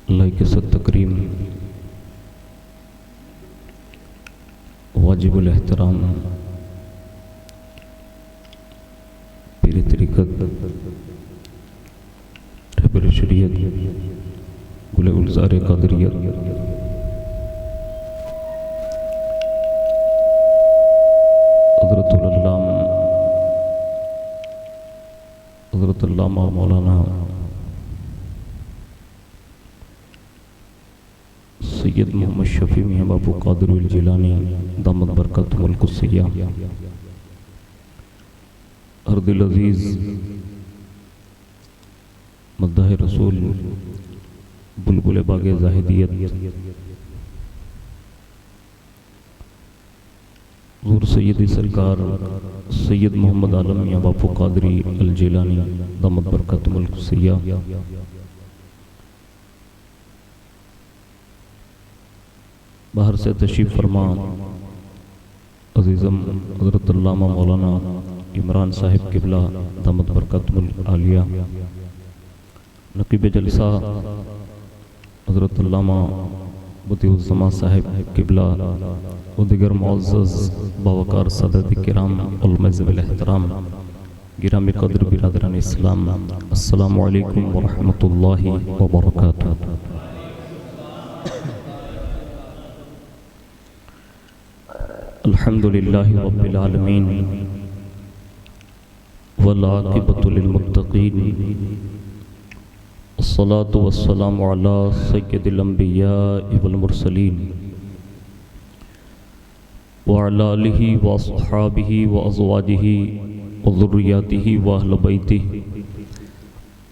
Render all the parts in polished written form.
اللہ کے ساتھ تکریم واجب الاحترام پیر طریقت رہبر شریعت گل گلزار قادریت حضرت علامہ مولانا سید محمد شفیع میاں بابو قادری الجیلانی دامت برکاتہم القدسیہ، ہر دل عزیز مداح رسول بلبل باغ زاہدیت حضور سیدی سرکار سید محمد عالم میاں بابو قادری الجیلانی دامت برکاتہم القدسیہ، باہر سے تشریف فرما عزیزم حضرت علامہ مولانا عمران صاحب قبلہ دامت برکاتہم العالیہ، نقیب جلسہ حضرت علامہ بدیع الزمان صاحب قبلہ و دیگر معزز باوقار سادات کرام علماء ذوی الاحترام گرامی قدر برادران اسلام، السلام علیکم ورحمۃ اللہ وبرکاتہ۔ الحمدللہ رب العالمین والعاقبۃ للمتقین، الصلاة والسلام علی سید الانبیاء والمرسلین وعلی آلہ واصحابہ وازواجہ وذریاتہ واہل بیتہ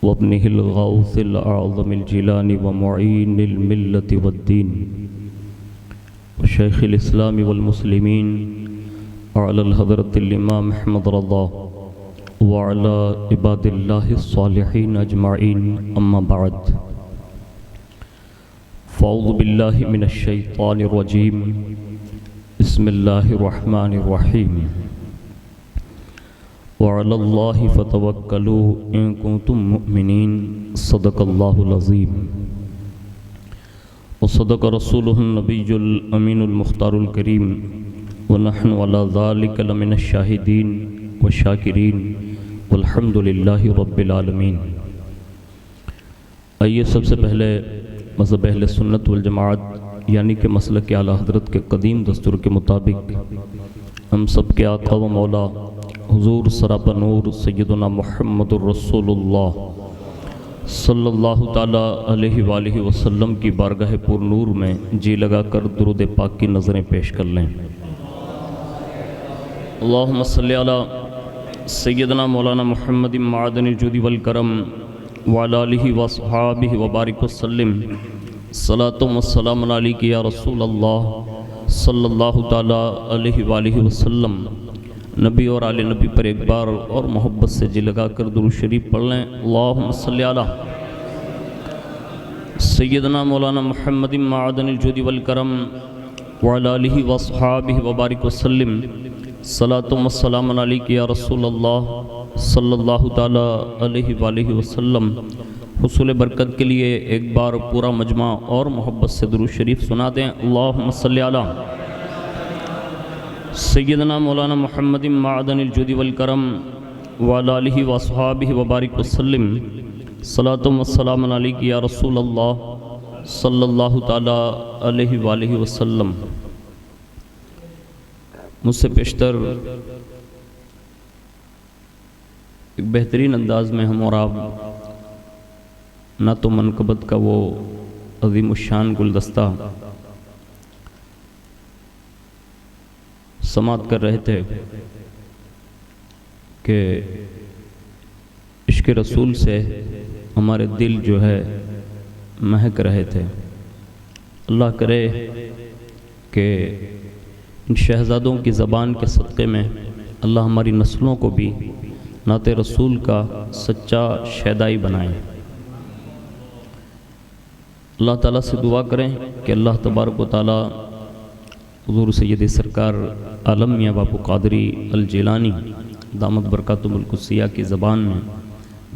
وابنہ الغوث الاعظم الجیلانی ومعین الملت والدین وشیخ الاسلام والمسلمین وعلی الحضرت الامام احمد رضا وعلی عباد اللہ الصالحین اجمعین، اما بعد فاعوذ باللہ من الشیطان الرجیم، بسم اللہ الرحمن الرحیم، وعلی اللہ فتوکلوا ان کنتم مؤمنین، صدق اللہ العظیم وصدق رسولہ النبی الامین المختار الکریم، ونحن علی ذلک لمن الشاہدین والشاکرین والحمد للہ رب العالمین۔ آئیے سب سے پہلے مذہب اہل سنت والجماعت یعنی کہ مسلک اعلیٰ حضرت کے قدیم دستور کے مطابق ہم سب کے آقا و مولا حضور سراپا نور سیدنا محمد الرسول اللہ صلی اللہ تعالیٰ علیہ وآلہ وسلم کی بارگاہ پر نور میں جی لگا کر درود پاک کی نظریں پیش کر لیں۔ اللہم صلی علی سیدنا مولانا محمد معدن الجود والکرم وعلی آلہ واصحابہ وبارک وسلم، صلاۃ والسلام علیک یا رسول اللہ صلی اللہ تعالیٰ علیہ وآلہ وسلم۔ نبی اور آل نبی پر ایک بار اور محبت سے جی لگا کر درود شریف پڑھ لیں۔ اللہم صلی علی سیدنا مولانا محمد معدن الجود والکرم وعلی آلہ واصحابہ وبارک وسلم، صلاۃ والسلام علیک یا رسول اللہ صلی اللہ تعالیٰ علیہ وآلہ وسلم۔ حصول برکت کے لیے ایک بار پورا مجمع اور محبت سے درود شریف سنا دیں۔ اللہم صلی علی سیدنا مولانا محمد معدن الجود والکرم وعلی آلہ واصحابہ وبارک وسلم، صلاۃ والسلام علیک یا رسول اللہ صلی اللہ تعالیٰ علیہ وآلہ وسلم۔ مجھ سے پیشتر ایک بہترین انداز میں ہم اور آپ نعت و منقبت کا وہ عظیم الشان گلدستہ سماعت کر رہے تھے کہ عشق رسول سے ہمارے دل جو ہے مہک رہے تھے۔ اللہ کرے کہ ان شہزادوں کی زبان کے صدقے میں اللہ ہماری نسلوں کو بھی نعت رسول کا سچا شیدائی بنائیں۔ اللہ تعالیٰ سے دعا کریں کہ اللہ تبارک و تعالیٰ حضور سید سرکار عالم میاں بابو قادری الجیلانی دامت برکاتہم القدسیہ کی زبان میں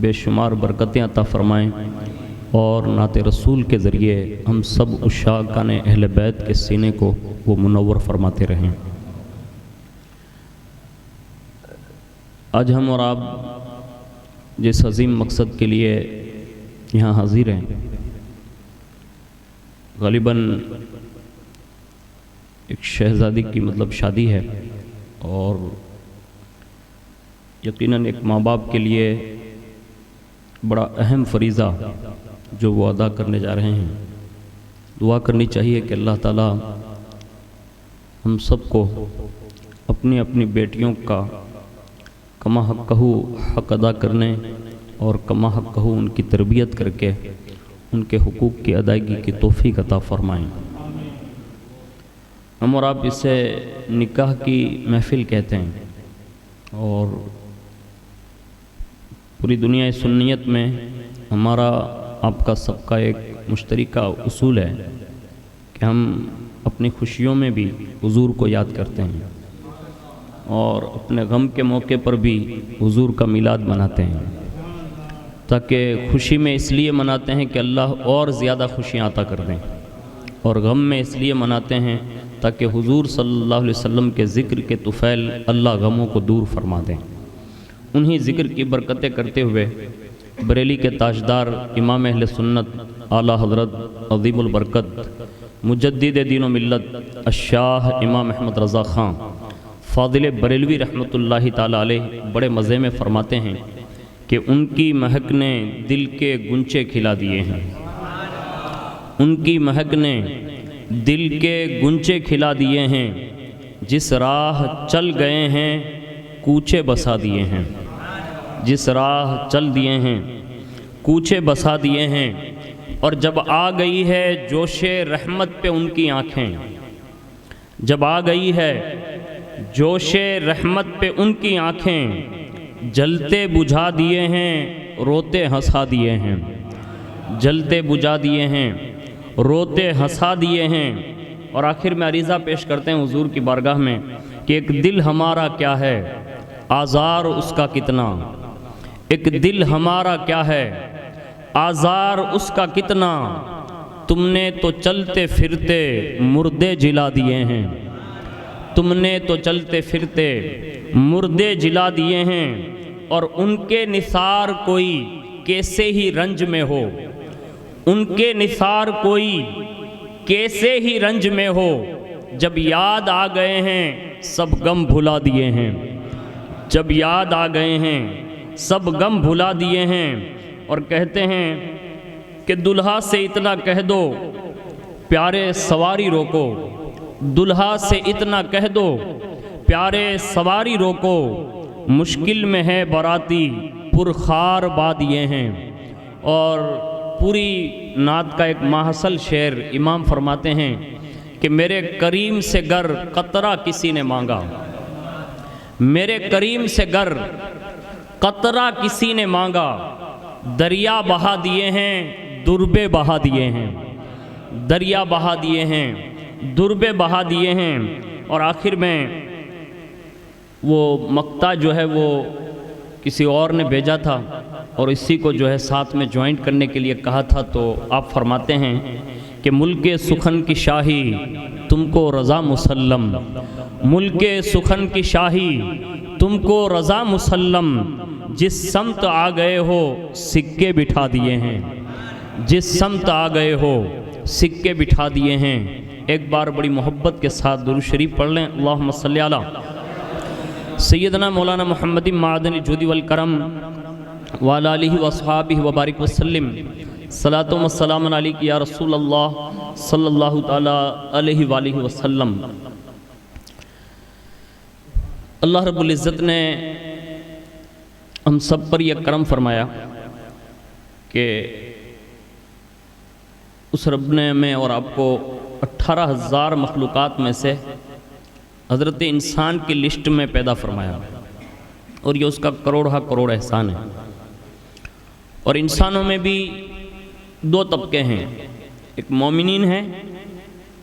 بے شمار برکتیں عطا فرمائیں، اور نعت رسول کے ذریعے ہم سب عشاقان اہل بیت کے سینے کو وہ منور فرماتے رہیں۔ آج ہم اور آپ جس عظیم مقصد کے لیے یہاں حاضر ہیں، غالباً ایک شہزادی کی شادی ہے، اور یقیناً ایک ماں باپ کے لیے بڑا اہم فریضہ جو وہ ادا کرنے جا رہے ہیں۔ دعا کرنی چاہیے کہ اللہ تعالیٰ ہم سب کو اپنی اپنی بیٹیوں کا کما حق حق ادا کرنے اور کما حق ان کی تربیت کر کے ان کے حقوق کی ادائیگی کی توفیق عطا فرمائیں۔ ہم اور آپ اسے نکاح کی محفل کہتے ہیں، اور پوری دنیا سنیت میں ہمارا آپ کا سب کا ایک مشترکہ اصول ہے کہ ہم اپنی خوشیوں میں بھی حضور کو یاد کرتے ہیں، اور اپنے غم کے موقع پر بھی حضور کا میلاد مناتے ہیں، تاکہ خوشی میں اس لیے مناتے ہیں کہ اللہ اور زیادہ خوشیاں عطا کر دیں، اور غم میں اس لیے مناتے ہیں تاکہ حضور صلی اللہ علیہ وسلم کے ذکر کے طفیل اللہ غموں کو دور فرما دیں۔ انہی ذکر کی برکتیں کرتے ہوئے بریلی کے تاجدار امام اہل سنت اعلیٰ حضرت عظیم البرکت مجدد دین و ملت الشاہ امام احمد رضا خان فاضل بریلوی رحمۃ اللہ تعالیٰ علیہ بڑے مزے میں فرماتے ہیں کہ ان کی مہک نے دل کے گنچے کھلا دیے ہیں، ان کی مہک نے دل کے گنچے کھلا دیے ہیں، جس راہ چل گئے ہیں کوچے بسا دیے ہیں، جس راہ چل دیے ہیں کوچے بسا دیے ہیں، اور جب آ گئی ہے جوش رحمت پہ ان کی آنکھیں، جب آ گئی ہے جوش رحمت پہ ان کی آنکھیں، جلتے بجھا دیے ہیں روتے ہنسا دیے ہیں، جلتے بجھا دیے ہیں روتے ہنسا دیے ہیں۔ اور آخر میں عریضہ پیش کرتے ہیں حضور کی بارگاہ میں کہ ایک دل ہمارا کیا ہے آزار اس کا کتنا، ایک دل ہمارا کیا ہے آزار اس کا کتنا، تم نے تو چلتے پھرتے مردے جلا دیے ہیں، تم نے تو چلتے پھرتے مردے جلا دیے ہیں، اور ان کے نثار کوئی کیسے ہی رنج میں ہو، ان کے نثار کوئی کیسے ہی رنج میں ہو، جب یاد آ گئے ہیں سب غم بھلا دیے ہیں، جب یاد آ گئے ہیں سب غم بھلا دیے ہیں۔ اور کہتے ہیں کہ دلہا سے اتنا کہہ دو پیارے سواری روکو، دلہا سے اتنا کہہ دو پیارے سواری روکو، مشکل میں ہے باراتی پرخار بادیے ہیں۔ اور پوری نعت کا ایک ماحصل شعر امام فرماتے ہیں کہ میرے کریم سے گر قطرہ کسی نے مانگا، میرے کریم سے گر قطرہ کسی نے مانگا، دریا بہا دیے ہیں دربے بہا دیے ہیں، دریا بہا دیے ہیں دربے بہا دیے ہیں۔ اور آخر میں وہ مقطع جو ہے وہ کسی اور نے بھیجا تھا، اور اسی کو جو ہے ساتھ میں جوائنٹ کرنے کے لیے کہا تھا، تو آپ فرماتے ہیں کہ ملک سخن کی شاہی تم کو رضا مسلم، ملک سخن کی شاہی تم کو رضا مسلم، جس سمت آ گئے ہو سکے بٹھا دیے ہیں، جس سمت آ گئے ہو سکے بٹھا دیے ہیں۔ ایک بار بڑی محبت کے ساتھ درود شریف پڑھ لیں، اللہم صلی علی سیدنا مولانا محمد معدن الجود والکرم وعلی آلہ واصحابہ وبارک وسلم، صلاۃ و سلام علیک یا رسول اللہ صلی اللہ تعالی علیہ وآلہ وسلم۔ اللہ رب العزت نے ہم سب پر یہ کرم فرمایا کہ اس رب نے ہمیں اور آپ کو 18,000 مخلوقات میں سے حضرت انسان کی لسٹ میں پیدا فرمایا، اور یہ اس کا کروڑہ کروڑ احسان ہے۔ اور انسانوں میں بھی دو طبقے ہیں، ایک مومنین ہیں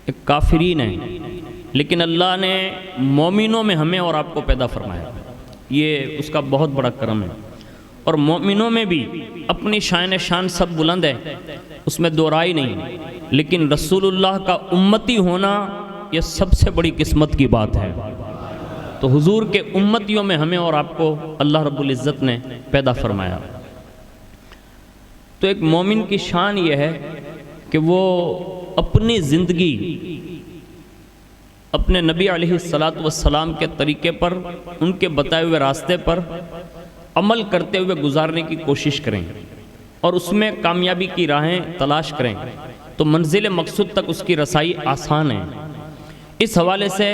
ایک کافرین ہیں، لیکن اللہ نے مومنوں میں ہمیں اور آپ کو پیدا فرمایا، یہ اس کا بہت بڑا کرم ہے۔ اور مومنوں میں بھی اپنی شان سب بلند ہے، اس میں دو رائے نہیں، لیکن رسول اللہ کا امتی ہونا یہ سب سے بڑی قسمت کی بات ہے۔ تو حضور کے امتیوں میں ہمیں اور آپ کو اللہ رب العزت نے پیدا فرمایا۔ تو ایک مومن کی شان یہ ہے کہ وہ اپنی زندگی اپنے نبی علیہ السلام کے طریقے پر، ان کے بتائے ہوئے راستے پر عمل کرتے ہوئے گزارنے کی کوشش کریں اور اس میں کامیابی کی راہیں تلاش کریں، تو منزل مقصود تک اس کی رسائی آسان ہے۔ اس حوالے سے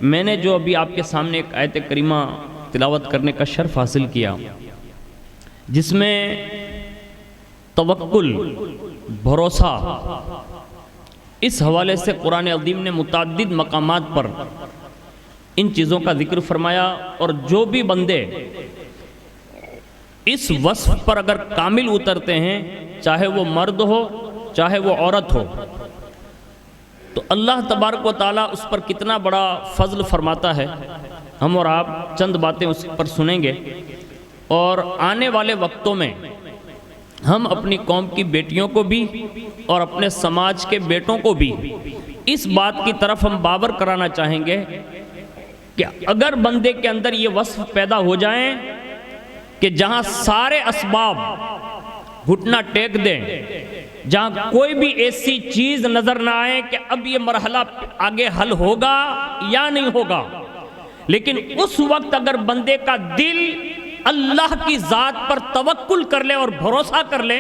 میں نے جو ابھی آپ کے سامنے ایک آیت کریمہ تلاوت کرنے کا شرف حاصل کیا، جس میں توکل، بھروسہ، اس حوالے سے قرآن عظیم نے متعدد مقامات پر ان چیزوں کا ذکر فرمایا، اور جو بھی بندے اس وصف پر اگر کامل اترتے ہیں، چاہے وہ مرد ہو چاہے وہ عورت ہو، تو اللہ تبارک و تعالیٰ اس پر کتنا بڑا فضل فرماتا ہے۔ ہم اور آپ چند باتیں اس پر سنیں گے، اور آنے والے وقتوں میں ہم اپنی قوم کی بیٹیوں کو بھی اور اپنے سماج کے بیٹوں کو بھی اس بات کی طرف ہم باور کرانا چاہیں گے کہ اگر بندے کے اندر یہ وصف پیدا ہو جائیں کہ جہاں سارے اسباب گھٹنا ٹیک دیں، جہاں کوئی بھی ایسی چیز نظر نہ آئے کہ اب یہ مرحلہ آگے حل ہوگا یا نہیں ہوگا، لیکن اس وقت اگر بندے کا دل اللہ کی ذات پر توکل کر لے اور بھروسہ کر لے،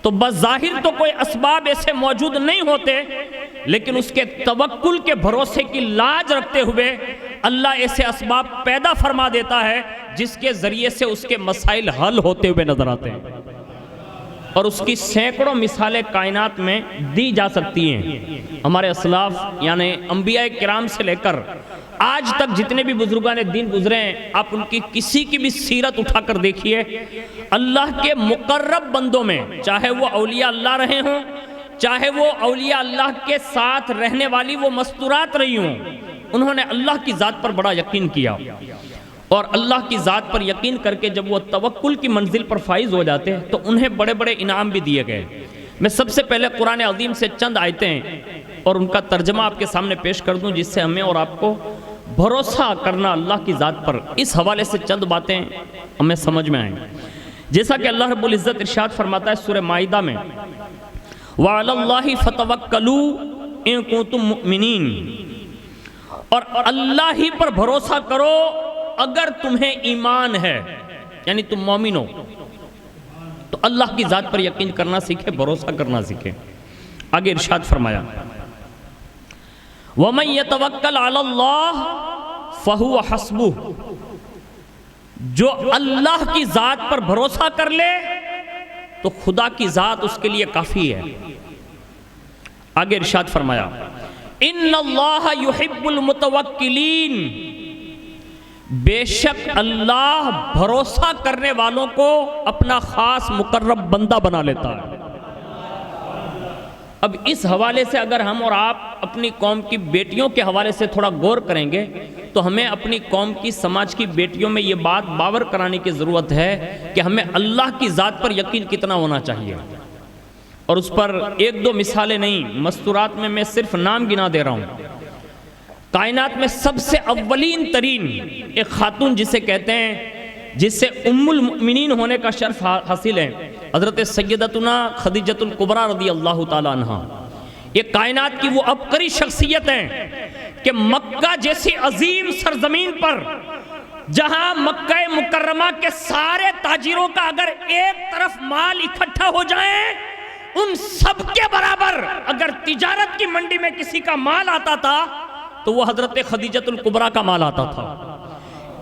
تو بظاہر تو کوئی اسباب ایسے موجود نہیں ہوتے، لیکن اس کے توکل کے بھروسے کی لاج رکھتے ہوئے اللہ ایسے اسباب پیدا فرما دیتا ہے جس کے ذریعے سے اس کے مسائل حل ہوتے ہوئے نظر آتے ہیں، اور اس کی سینکڑوں مثالیں کائنات میں دی جا سکتی ہیں۔ ہمارے اسلاف یعنی انبیاء کرام سے لے کر آج تک جتنے بھی بزرگان دین گزرے ہیں، آپ ان کی کسی کی بھی سیرت اٹھا کر دیکھیے، اللہ کے مقرب بندوں میں، چاہے وہ اولیاء اللہ رہے ہوں، چاہے وہ اولیاء اللہ کے ساتھ رہنے والی وہ مستورات رہی ہوں، انہوں نے اللہ کی ذات پر بڑا یقین کیا، اور اللہ کی ذات پر یقین کر کے جب وہ توکل کی منزل پر فائز ہو جاتے تو انہیں بڑے بڑے انعام بھی دیے گئے۔ میں سب سے پہلے قرآن عظیم سے چند آیتیں اور ان کا ترجمہ آپ کے سامنے پیش کر دوں، جس سے ہمیں اور آپ کو بھروسہ کرنا اللہ کی ذات پر، اس حوالے سے چند باتیں ہمیں سمجھ میں آئیں۔ جیسا کہ اللہ رب العزت ارشاد فرماتا ہے سورہ مائدہ میں، وَعَلَى اللَّهِ فَتَوَكَّلُوا إِن كُنتُم مُؤْمِنِينَ، اور اللہ ہی پر بھروسہ کرو اگر تمہیں ایمان ہے، یعنی تم مومن ہو، تو اللہ کی ذات پر یقین کرنا سیکھے، بھروسہ کرنا سیکھے۔ آگے ارشاد فرمایا، وَمَن يَتَوَكَّلْ عَلَى اللَّهِ فَهُوَ حَسْبُهُ، جو اللہ کی ذات پر بھروسہ کر لے تو خدا کی ذات اس کے لیے کافی ہے۔ آگے ارشاد فرمایا، إِنَّ اللَّهَ يُحِبُّ الْمُتَوَكِّلِينَ، بے شک اللہ بھروسہ کرنے والوں کو اپنا خاص مقرب بندہ بنا لیتا ہے۔ اب اس حوالے سے اگر ہم اور آپ اپنی قوم کی بیٹیوں کے حوالے سے تھوڑا غور کریں گے تو ہمیں اپنی قوم کی سماج کی بیٹیوں میں یہ بات باور کرانے کی ضرورت ہے کہ ہمیں اللہ کی ذات پر یقین کتنا ہونا چاہیے، اور اس پر ایک دو مثالیں نہیں، مستورات میں صرف نام گنا دے رہا ہوں۔ کائنات میں سب سے اولین ترین ایک خاتون جسے کہتے ہیں، جس سے ام المؤمنین ہونے کا شرف حاصل ہے، حضرت سیدتنا خدیجۃ الکبریٰ رضی اللہ تعالیٰ عنہ، یہ کائنات کی وہ عبقری شخصیت ہیں کہ مکہ جیسی عظیم سرزمین پر، جہاں مکہ مکرمہ کے سارے تاجروں کا اگر ایک طرف مال اکٹھا ہو جائے، ان سب کے برابر اگر تجارت کی منڈی میں کسی کا مال آتا تھا تو وہ حضرت خدیجۃ الکبریٰ کا مال آتا تھا۔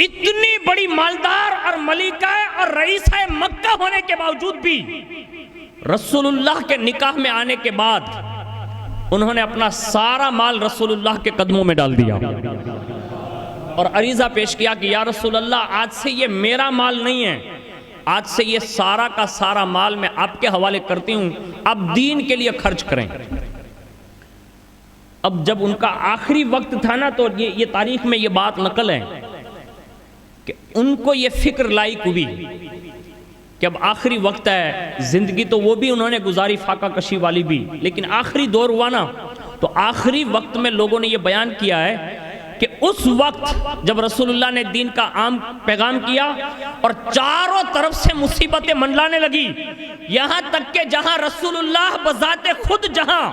اتنی بڑی مالدار اور ملکہ اور رئیسہ مکہ ہونے کے باوجود بھی رسول اللہ کے نکاح میں آنے کے بعد انہوں نے اپنا سارا مال رسول اللہ کے قدموں میں ڈال دیا اور عریضہ پیش کیا کہ یا رسول اللہ، آج سے یہ میرا مال نہیں ہے، آج سے یہ سارا کا سارا مال میں آپ کے حوالے کرتی ہوں، آپ دین کے لیے خرچ کریں۔ اب جب ان کا آخری وقت تھا نا، تو یہ تاریخ میں یہ بات نقل ہے کہ ان کو یہ فکر لاحق ہوئی کہ اب آخری وقت ہے، زندگی تو وہ بھی انہوں نے گزاری فاقہ کشی والی بھی، لیکن آخری دور ہوا نا، تو آخری وقت میں لوگوں نے یہ بیان کیا ہے کہ اس وقت جب رسول اللہ نے دین کا عام پیغام کیا اور چاروں طرف سے مصیبتیں منڈلانے لگی، یہاں تک کہ جہاں رسول اللہ بذات خود جہاں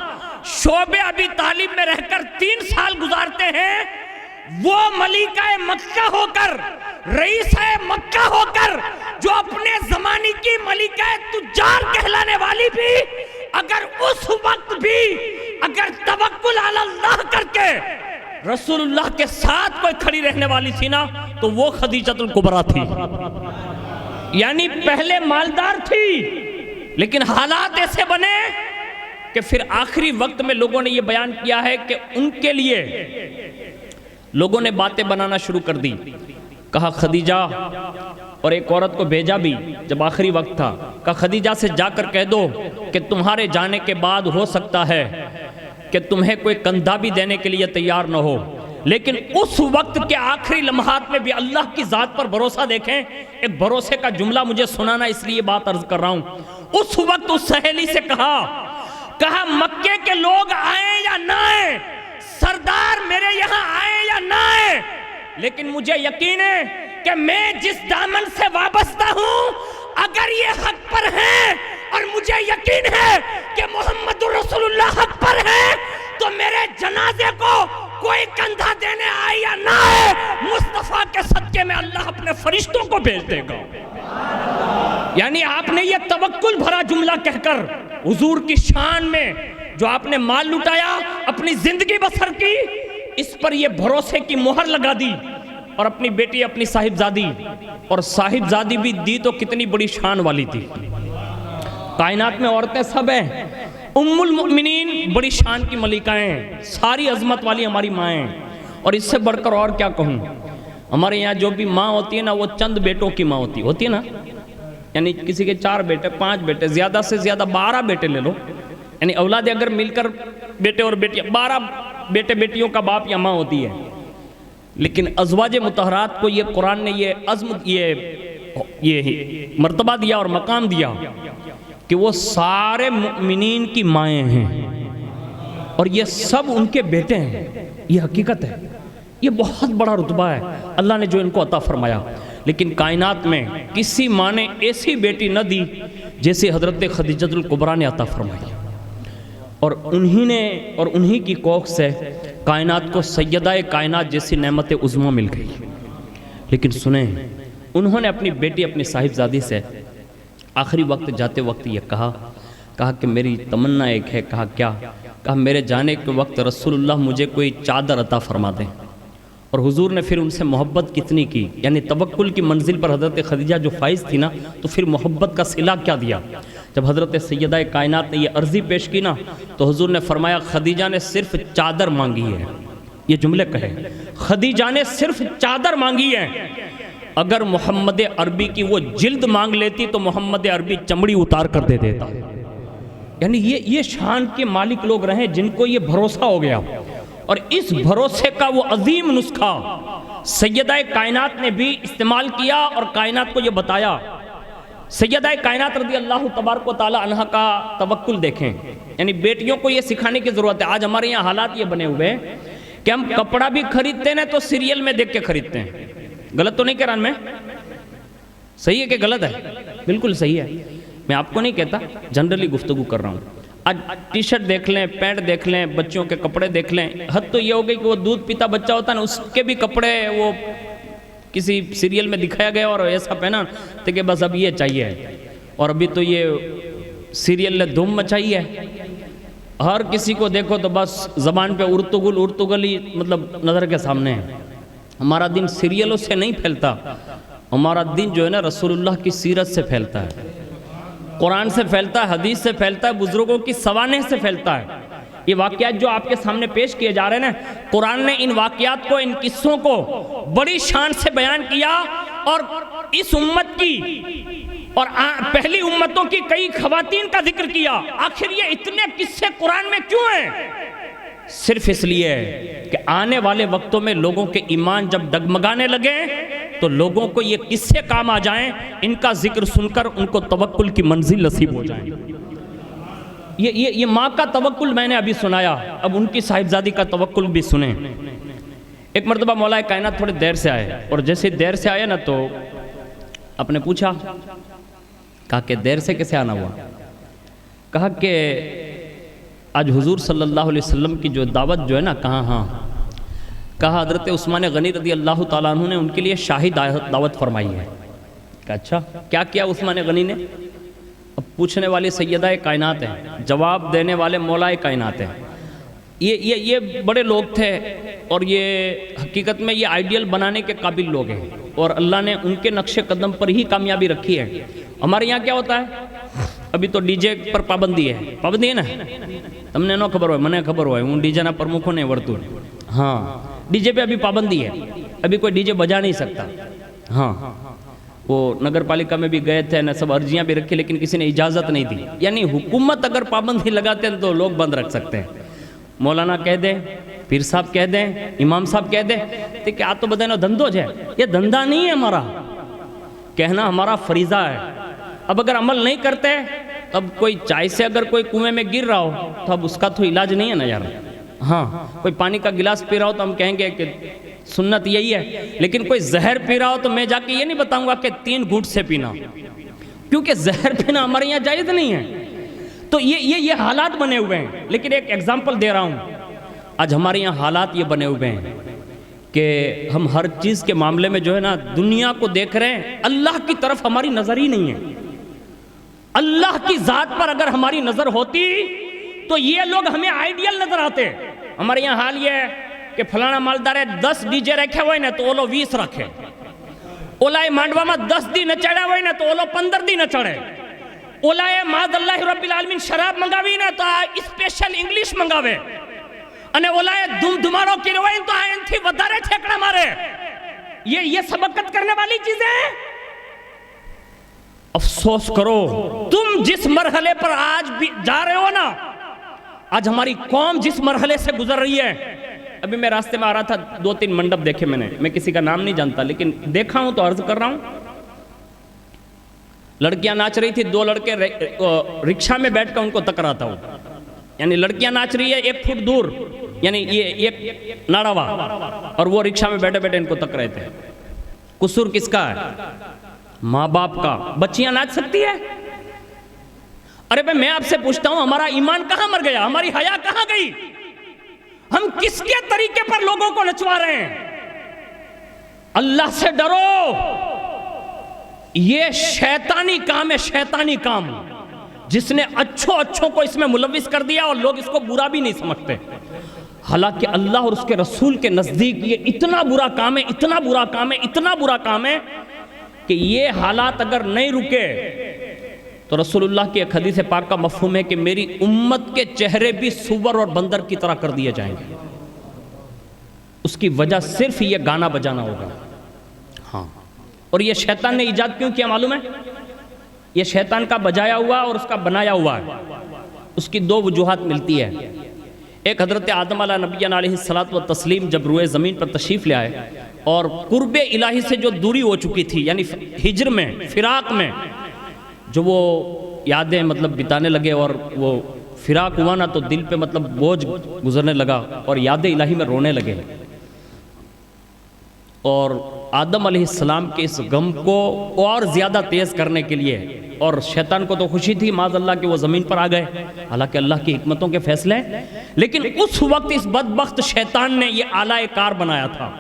شعبہ ابی طالب میں رہ کر 3 سال گزارتے ہیں، وہ ملکہ مکہ ہو کر، رئیس مکہ ہو کر، جو اپنے زمانے کی ملکہ تجار کہلانے والی بھی، اگر اس وقت بھی اگر توکل علی اللہ کر کے رسول اللہ کے ساتھ کوئی کھڑی رہنے والی تھی نا، تو وہ خدیجۃ الکبریٰ تھی۔ یعنی پہلے مالدار تھی، لیکن حالات ایسے بنے کہ پھر آخری وقت میں لوگوں نے یہ بیان کیا ہے کہ ان کے لیے لوگوں نے باتیں بنانا شروع کر دی۔ کہا خدیجہ، اور ایک عورت کو بھیجا بھی جب آخری وقت تھا، کہا خدیجہ سے جا کر کہہ دو کہ تمہارے جانے کے بعد ہو سکتا ہے کہ تمہیں کوئی کندھا بھی دینے کے لیے تیار نہ ہو، لیکن اس وقت کے آخری لمحات میں بھی اللہ کی ذات پر بھروسہ دیکھیں۔ ایک بھروسے کا جملہ مجھے سنانا، اس لیے بات عرض کر رہا ہوں۔ اس وقت اس سہیلی سے کہا مکے کے لوگ آئیں یا نہ آئیں، سردار میرے یہاں آئیں یا نہ آئیں، لیکن مجھے یقین ہے کہ میں جس دامن سے وابستہ ہوں، اگر یہ حق پر ہیں اور مجھے یقین ہے کہ محمد رسول اللہ حق پر ہے، تو میرے جنازے کو کوئی کندھا دینے آئے یا نہ آئے، مصطفیٰ کے صدقے میں اللہ اپنے فرشتوں کو بھیج دے گا۔ یعنی آپ نے یہ توکل بھرا جملہ کہہ کر حضور کی شان میں جو آپ نے مال لٹایا، اپنی زندگی بسر کی، اس پر یہ بھروسے کی مہر لگا دی، اور اپنی بیٹی اپنی صاحبزادی، اور صاحبزادی بھی دی تو کتنی بڑی شان والی تھی۔ کائنات میں عورتیں سب ہیں، ام المؤمنین بڑی شان کی ملکائیں، ساری عظمت والی ہماری مائیں، اور اس سے بڑھ کر اور کیا کہوں، ہمارے یہاں جو بھی ماں ہوتی ہے نا، وہ چند بیٹوں کی ماں ہوتی ہے نا، یعنی کسی کے 4 بیٹے 5 بیٹے، زیادہ سے زیادہ 12 بیٹے لے لو، یعنی اولاد اگر مل کر بیٹے اور بیٹیاں 12 بیٹے بیٹیوں کا باپ یا ماں ہوتی ہے۔ لیکن ازواج مطہرات کو یہ قرآن نے یہ عظم، یہ مرتبہ دیا اور مقام دیا کہ وہ سارے مؤمنین کی مائیں ہیں، اور یہ سب ان کے بیٹے ہیں۔ یہ حقیقت ہے، یہ بہت بڑا رتبہ ہے اللہ نے جو ان کو عطا فرمایا۔ لیکن کائنات میں کسی ماں نے ایسی بیٹی نہ دی جیسے حضرت خدیجۃ الکبریٰ نے عطا فرمائی، اور انہی کی کوکھ سے کائنات کو سیدہ کائنات جیسی نعمت عظمیٰ مل گئی۔ لیکن سنیں، انہوں نے اپنی بیٹی اپنی صاحبزادی سے آخری وقت جاتے وقت یہ کہا کہ میری تمنا ایک ہے۔ کہا میرے جانے کے وقت رسول اللہ مجھے کوئی چادر عطا فرما دیں۔ اور حضور نے پھر ان سے محبت کتنی کی، یعنی توکل کی منزل پر حضرت خدیجہ جو فائز تھی نا، تو پھر محبت کا صلہ کیا دیا۔ جب حضرت سیدہ کائنات نے یہ عرضی پیش کی نا، تو حضور نے فرمایا خدیجہ نے صرف چادر مانگی ہے۔ یہ جملے کہیں، خدیجہ نے صرف چادر مانگی ہے، اگر محمد عربی کی وہ جلد مانگ لیتی تو محمد عربی چمڑی اتار کر دے دیتا۔ یعنی یہ شان کے مالک لوگ رہیں جن کو یہ بھروسہ ہو گیا، اور اس بھروسے کا وہ عظیم نسخہ سیدہ کائنات نے بھی استعمال کیا اور کائنات کو یہ بتایا۔ سیدہ کائنات رضی اللہ تبارک و تعالی عنہ کا توکل دیکھیں، یعنی بیٹیوں کو یہ سکھانے کی ضرورت ہے۔ آج ہمارے یہاں حالات یہ بنے ہوئے ہیں کہ ہم کپڑا بھی خریدتے ہیں تو سیریل میں دیکھ کے خریدتے ہیں۔ غلط تو نہیں کہہ رہا میں؟ صحیح ہے کہ غلط ہے؟ بالکل صحیح ہے، میں آپ کو نہیں کہتا، جنرلی گفتگو کر رہا ہوں۔ آج ٹی شرٹ دیکھ لیں، پینٹ دیکھ لیں، بچوں کے کپڑے دیکھ لیں، حد تو یہ ہو گئی کہ وہ دودھ پیتا بچہ ہوتا ہے نا، اس کے بھی کپڑے وہ کسی سیریل میں دکھایا گیا اور ایسا پہنا تو کہ بس اب یہ چاہیے، اور ابھی تو یہ سیریل نے دھوم مچائی ہے، ہر کسی کو دیکھو تو بس زبان پہ ارتگل ہی مطلب نظر کے سامنے ہے۔ ہمارا دین سیریلوں سے نہیں پھیلتا، ہمارا دین جو ہے نا رسول اللہ کی سیرت سے پھیلتا ہے، قرآن سے پھیلتا ہے، حدیث سے پھیلتا ہے، بزرگوں کی سوانح سے پھیلتا ہے۔ یہ واقعات جو آپ کے سامنے پیش کیے جا رہے ہیں نا، قرآن نے ان واقعات کو، ان قصوں کو بڑی شان سے بیان کیا، اور اس امت کی اور پہلی امتوں کی کئی خواتین کا ذکر کیا۔ آخر یہ اتنے قصے قرآن میں کیوں ہیں؟ صرف اس لیے کہ آنے والے وقتوں میں لوگوں کے ایمان جب ڈگمگانے لگے تو لوگوں کو یہ قصے کام آ جائیں، ان کا ذکر سن کر ان کو توکل کی منزل نصیب ہو جائیں۔ یہ ماں کا توکل میں نے ابھی سنایا، اب ان کی صاحبزادی کا توکل بھی سنیں۔ ایک مرتبہ مولا کائنات تھوڑے دیر سے آئے، اور جیسے دیر سے آئے نا تو آپ نے پوچھا، کہا کہ دیر سے کیسے آنا ہوا؟ کہا کہ آج حضور صلی اللہ علیہ وسلم کی جو دعوت جو ہے نا، کہاں ہاں، کہا حضرت عثمان غنی رضی اللہ تعالیٰ عنہ نے ان کے لیے شاہی دعوت فرمائی ہے۔ کہا اچھا، کیا کیا عثمان غنی نے؟ اب پوچھنے والی سیدہ کائنات ہیں، جواب دینے والے مولا کائنات ہیں۔ یہ بڑے لوگ تھے، اور یہ حقیقت میں یہ آئیڈیل بنانے کے قابل لوگ ہیں، اور اللہ نے ان کے نقش قدم پر ہی کامیابی رکھی ہے۔ ہمارے یہاں کیا ہوتا ہے؟ ابھی تو ڈی جے پر پابندی ہے نا، تم نے نو خبر ہوئے، منہ خبر ہوئے، ان ڈی جے نا پرمکھوں نے ورتو، ہاں ڈی جے پہ ابھی پابندی ہے، ابھی کوئی ڈی جے بجا نہیں سکتا۔ ہاں وہ نگر پالیکا میں بھی گئے تھے، سب عرضیاں بھی رکھی، لیکن کسی نے اجازت نہیں دی۔ یعنی حکومت اگر پابندی لگاتے ہیں تو لوگ بند رکھ سکتے ہیں۔ مولانا کہہ دیں، پیر صاحب کہہ دیں، امام صاحب کہہ دیں کہ کیا تو بدینو دھندو جائے، یہ دھندا نہیں ہے ہمارا، کہنا ہمارا فریضہ ہے۔ اب اگر عمل نہیں کرتے، اب کوئی چائے سے اگر کوئی کنویں میں گر رہا ہو تو اب اس کا تو علاج نہیں ہے نا یار۔ ہاں کوئی پانی کا گلاس پی رہا ہو تو ہم کہیں گے کہ سنت یہی ہے، لیکن کوئی زہر پی رہا ہو تو میں جا کے یہ نہیں بتاؤں گا کہ 3 گھونٹ سے پینا، کیونکہ زہر پینا ہمارے یہاں جائز نہیں ہے۔ تو یہ حالات بنے ہوئے ہیں۔ لیکن ایک ایگزامپل دے رہا ہوں، آج ہمارے یہاں حالات یہ بنے ہوئے ہیں کہ ہم ہر چیز کے معاملے میں جو ہے نا دنیا کو دیکھ رہے ہیں، اللہ کی طرف ہماری نظر ہی نہیں ہے۔ اللہ کی ذات پر اگر ہماری نظر ہوتی تو یہ لوگ ہمیں آئیڈیل نظر آتے۔ ہمارے یہاں حال یہ ہے کہ فلانا مالدار ہے 10 ڈی جے رکھے ہوئے نا تو وہ لو 20 رکھے، اولائے مانڈوا میں 10 دی نہ چڑھے ہوئے نا تو وہ لو 15 دی نہ چڑھے، اولائے معاذ اللہ رب العالمین شراب منگاوی نا تو اسپیشل انگلیش منگاوے، અને ઓલાએ ધૂમધુમારો કર્યો હોય તો એનથી વધારે ઠેકડા મારે. یہ سبقت کرنے والی چیزیں ہیں. افسوس کرو تم جس مرحلے پر آج بھی جا رہے ہو نا, آج ہماری قوم جس مرحلے سے گزر رہی ہے. ابھی میں راستے میں آ رہا تھا, 2-3 منڈپ دیکھے میں کسی کا نام نہیں جانتا لیکن دیکھا ہوں تو عرض کر رہا ہوں. لڑکیاں ناچ رہی تھی, 2 لڑکے رکشہ میں بیٹھ کر ان کو تک رہا تھا. یعنی لڑکیاں ناچ رہی ہے 1 فٹ دور, یعنی یہ ایک ناڑوا, اور وہ رکشہ میں بیٹھے بیٹھے ان کو تک رہے تھے. قصور کس کا ہے؟ ماں باپ کا. بچیاں ناچ سکتی ہے؟ ارے بھئی میں آپ سے پوچھتا ہوں, ہمارا ایمان کہاں مر گیا, ہماری حیا کہاں گئی؟ ہم کس کے طریقے پر لوگوں کو نچوا رہے ہیں؟ اللہ سے ڈرو. یہ شیطانی کام ہے, شیطانی کام, جس نے اچھوں کو اس میں ملوث کر دیا اور لوگ اس کو برا بھی نہیں سمجھتے. حالانکہ اللہ اور اس کے رسول کے نزدیک یہ اتنا برا کام ہے, اتنا برا کام ہے, اتنا برا کام ہے کہ یہ حالات اگر نہیں رکے تو رسول اللہ کی ایک حدیث پاک کا مفہوم ہے کہ میری امت کے چہرے بھی سور اور بندر کی طرح کر دیے جائیں گے. اس کی وجہ صرف یہ گانا بجانا ہوگا. ہاں, اور یہ شیطان نے ایجاد کیوں کیا معلوم ہے؟ یہ شیطان کا بجایا ہوا اور اس کا بنایا ہوا ہے. اس کی 2 وجوہات ملتی ہے. ایک حضرت آدم علیہ نبینا علیہ الصلوۃ والتسلیم جب روئے زمین پر تشریف لے آئے اور قرب الہی سے جو دوری ہو چکی تھی, یعنی ہجر میں, فراق میں جو وہ یادیں مطلب بتانے لگے, اور وہ فراق ہوا نا تو دل پہ مطلب بوجھ گزرنے لگا اور یاد الہی میں رونے لگے. اور آدم علیہ السلام کے اس غم کو اور زیادہ تیز کرنے کے لیے, اور شیطان کو تو خوشی تھی معاذ اللہ کہ وہ زمین پر آ گئے, حالانکہ اللہ کی حکمتوں کے فیصلے ہیں, لیکن اس وقت اس بدبخت شیطان نے یہ آلہ کار بنایا تھا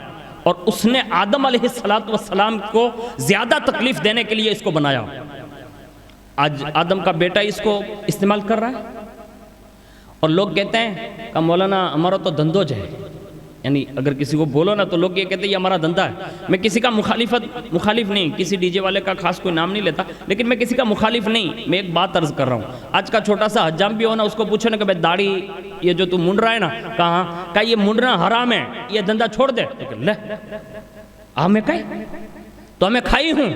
اور اس نے آدم علیہ السلام کو زیادہ تکلیف دینے کے لیے اس کو بنایا. آج آدم کا بیٹا اس کو استعمال کر رہا ہے اور لوگ کہتے ہیں کہ مولانا ہمارا تو دھندو ہے. یعنی اگر کسی کو بولو نا تو لوگ یہ کہتے ہیں یہ ہمارا دھندا ہے. میں کسی کا مخالف نہیں, کسی ڈی جے والے کا خاص کوئی نام نہیں لیتا, لیکن میں کسی کا مخالف نہیں. میں ایک بات عرض کر رہا ہوں, آج کا چھوٹا سا حجام بھی ہونا, اس کو پوچھو نا کہ بھئی داڑھی یہ جو تو منڈ رہا ہے نا, کہاں کہ یہ منڈنا حرام ہے, یہ دھندا چھوڑ دے. لے ہمیں کہیں تو ہمیں کھائی ہوں.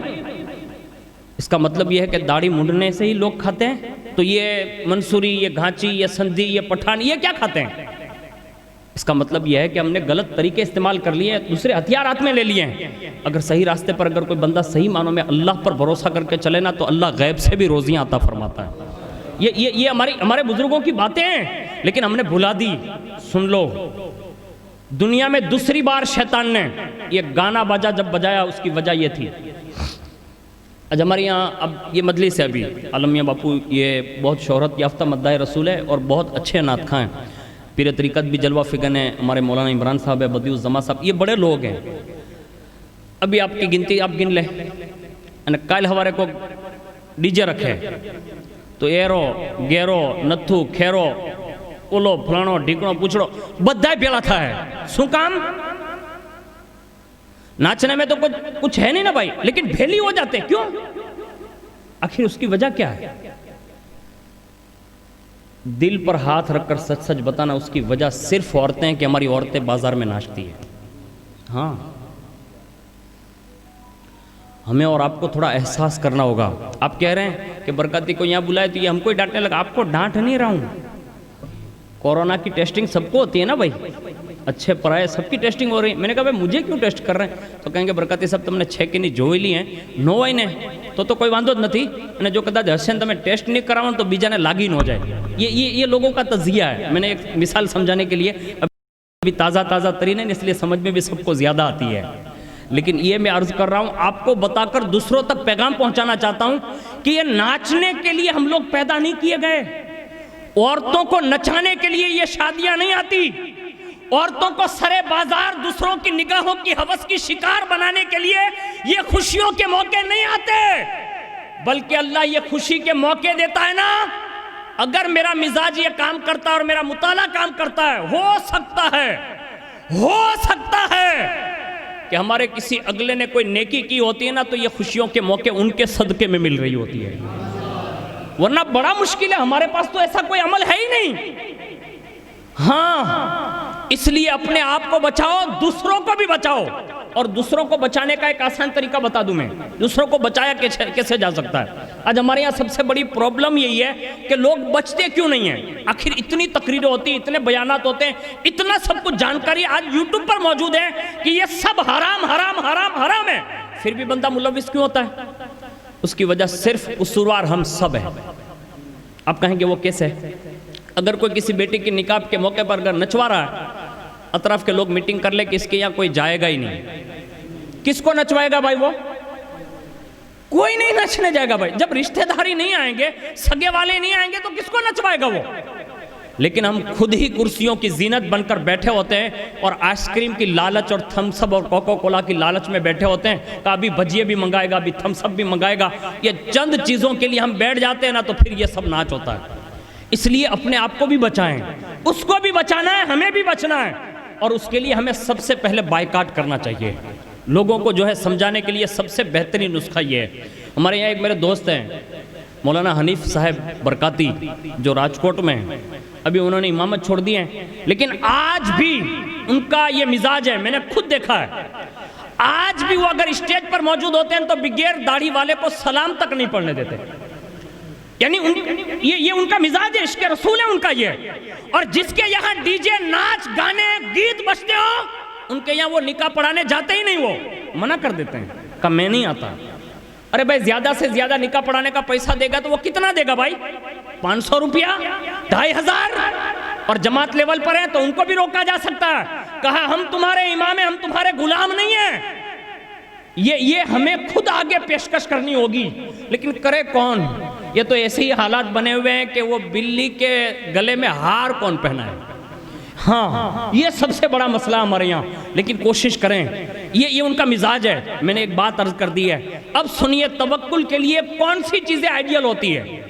اس کا مطلب یہ ہے کہ داڑھی منڈنے سے ہی لوگ کھاتے ہیں, تو یہ منصوری, یہ گھانچی, یہ سندھی, یہ پٹھان, یہ کیا کھاتے ہیں؟ اس کا مطلب یہ ہے کہ ہم نے غلط طریقے استعمال کر لیے ہیں، دوسرے ہتھیار ہاتھ میں لے لیے ہیں۔ اگر صحیح راستے پر اگر کوئی بندہ صحیح معنوں میں اللہ پر بھروسہ کر کے چلے نا تو اللہ غیب سے بھی روزیاں عطا فرماتا ہے۔ یہ ہمارے بزرگوں کی باتیں ہیں، لیکن ہم نے بھلا دی۔ سن لو، دنیا میں دوسری بار شیطان نے یہ گانا باجا جب بجایا، اس کی وجہ یہ تھی۔ آج ہمارے یہاں اب یہ مجلس ہے، ابھی عالم میاں باپو یہ بہت شہرت یافتہ مداح رسول ہے اور بہت اچھے نعت خواں ہیں، پیر طریقت بھی جلوہ فکن ہے، ہمارے مولانا عمران صاحب ہے، بدیع الزما صاحب، یہ بڑے لوگ ہیں۔ ابھی آپ کی گنتی آپ گن لیں، کائل ہمارے کو ڈی جے رکھے تو ایرو گیرو نتھو کھیرو اولو فلانو ڈھیکنو پوچھڑو بدھائی پیلا تھا ہے۔ سو کام ناچنے میں تو کچھ ہے نہیں نا بھائی، لیکن بھیلی ہو جاتے کیوں؟ آخر اس کی وجہ کیا ہے؟ دل پر ہاتھ رکھ کر سچ سچ بتانا، اس کی وجہ صرف عورتیں ہیں کہ ہماری عورتیں بازار میں ناچتی ہیں۔ ہاں، ہمیں اور آپ کو تھوڑا احساس کرنا ہوگا۔ آپ کہہ رہے ہیں کہ برکاتی کو یہاں بلائے تو یہ ہم کو ہی ڈانٹنے لگا۔ آپ کو ڈانٹ نہیں رہا ہوں، کورونا کی ٹیسٹنگ سب کو ہوتی ہے نا بھائی، اچھے پرائے سب کی ٹیسٹنگ ہو رہی ہے۔ میں نے کہا بھائی مجھے کیوں ٹیسٹ کر رہے ہیں؟ تو کہیں گے برکاتی صاحب تم نے 6 کی نہیں جو ہی لی ہیں 9 نے تو کوئی واندو نہیں، અને જો કદાચ હશે ને તમે ટેસ્ટ નહીં કરાવો તો બીજાને લાગી ન જાય۔ یہ لوگوں کا تزیہ ہے۔ میں نے ایک مثال سمجھانے کے لیے، ابھی تازہ ترین ہے اس لیے سمجھ میں بھی سب کو زیادہ آتی ہے، لیکن یہ میں عرض کر رہا ہوں آپ کو بتا کر دوسروں تک پیغام پہنچانا چاہتا ہوں کہ یہ ناچنے کے لیے ہم لوگ پیدا نہیں کیے گئے۔ عورتوں کو نچانے کے لیے یہ شادیاں نہیں آتی، عورتوں کو سرے بازار دوسروں کی نگاہوں کی ہوس کی شکار بنانے کے لیے یہ خوشیوں کے موقع نہیں آتے، بلکہ اللہ یہ خوشی کے موقع دیتا ہے نا۔ اگر میرا مزاج یہ کام کرتا ہے اور میرا مطالعہ کام کرتا ہے، ہو سکتا ہے کہ ہمارے کسی اگلے نے کوئی نیکی کی ہوتی ہے نا تو یہ خوشیوں کے موقع ان کے صدقے میں مل رہی ہوتی ہے، ورنہ بڑا مشکل ہے۔ ہمارے پاس تو ایسا کوئی عمل ہے ہی نہیں۔ ہاں، اس لیے اپنے آپ کو بچاؤ، دوسروں کو بھی بچاؤ، اور دوسروں کو بچانے کا ایک آسان طریقہ بتا دوں میں، دوسروں کو بچایا کیسے جا سکتا ہے۔ آج ہمارے یہاں سب سے بڑی پرابلم یہی ہے کہ لوگ بچتے کیوں نہیں ہیں۔ آخر اتنی تقریریں ہوتی ہیں، اتنے بیانات ہوتے ہیں، اتنا سب کچھ جانکاری آج یوٹیوب پر موجود ہے کہ یہ سب حرام حرام حرام حرام ہے، پھر بھی بندہ ملوث کیوں ہوتا ہے؟ اس کی وجہ صرف قصوروار ہم سب ہیں۔ آپ کہیں گے وہ کیسے؟ اگر کوئی کسی بیٹی کی نکاح کے موقع پر اگر نچوا رہا ہے، اطراف کے لوگ میٹنگ کر لے کہ اس کے یہاں کوئی جائے گا ہی نہیں، کس کو نچوائے گا بھائی؟ وہ کوئی نہیں نچنے جائے گا بھائی۔ جب رشتہ داری نہیں آئیں گے، سگے والے نہیں آئیں گے تو کس کو نچوائے گا وہ؟ لیکن ہم خود ہی کرسیوں کی زینت بن کر بیٹھے ہوتے ہیں اور آئس کریم کی لالچ اور تھمس اپ اور کوکا کولا کی لالچ میں بیٹھے ہوتے ہیں کہ ابھی بھجیے بھی منگائے گا، ابھی تھمس اپ بھی منگائے گا۔ یہ چند چیزوں کے لیے ہم بیٹھ جاتے ہیں نا تو پھر یہ سب ناچ ہوتا ہے۔ اس لیے اپنے آپ کو بھی بچائیں، اس کو بھی بچانا ہے، ہمیں بھی بچنا ہے، اور اس کے لیے ہمیں سب سے پہلے بائیکاٹ کرنا چاہیے۔ لوگوں کو جو ہے سمجھانے کے لیے سب سے بہترین نسخہ یہ ہے۔ ہمارے یہاں ایک میرے دوست ہیں مولانا حنیف صاحب برکاتی، جو راجکوٹ میں ہیں، ابھی انہوں نے امامت چھوڑ دی ہے، لیکن آج بھی ان کا یہ مزاج ہے، میں نے خود دیکھا ہے۔ آج بھی وہ اگر اسٹیج پر موجود ہوتے ہیں تو بغیر داڑھی والے کو سلام تک نہیں پڑھنے دیتے، یعنی یہ ان کا مزاج ہے، عشق رسول ہے ان کا یہ۔ اور جس کے یہاں ڈی جے ناچ گانے گیت بجتے ہو، ان کے یہاں وہ نکاح پڑھانے جاتے ہی نہیں، وہ منع کر دیتے ہیں کہ میں نہیں آتا۔ ارے بھائی زیادہ سے زیادہ نکاح پڑھانے کا پیسہ دے گا تو وہ کتنا دے گا بھائی؟ 500 روپیہ، 2500؟ اور جماعت لیول پر ہیں تو ان کو بھی روکا جا سکتا ہے، کہا ہم تمہارے امام ہیں، ہم تمہارے غلام نہیں ہیں۔ یہ ہمیں خود آگے پیشکش کرنی ہوگی، لیکن کرے کون؟ یہ تو ایسے ہی حالات بنے ہوئے ہیں کہ وہ بلی کے گلے میں ہار کون پہنا ہے۔ ہاں، یہ سب سے بڑا مسئلہ ہمارے یہاں، لیکن کوشش کریں، یہ ان کا مزاج ہے۔ میں نے ایک بات عرض کر دی ہے، اب سنیے توکل کے لیے کون سی چیزیں آئیڈیل ہوتی ہے۔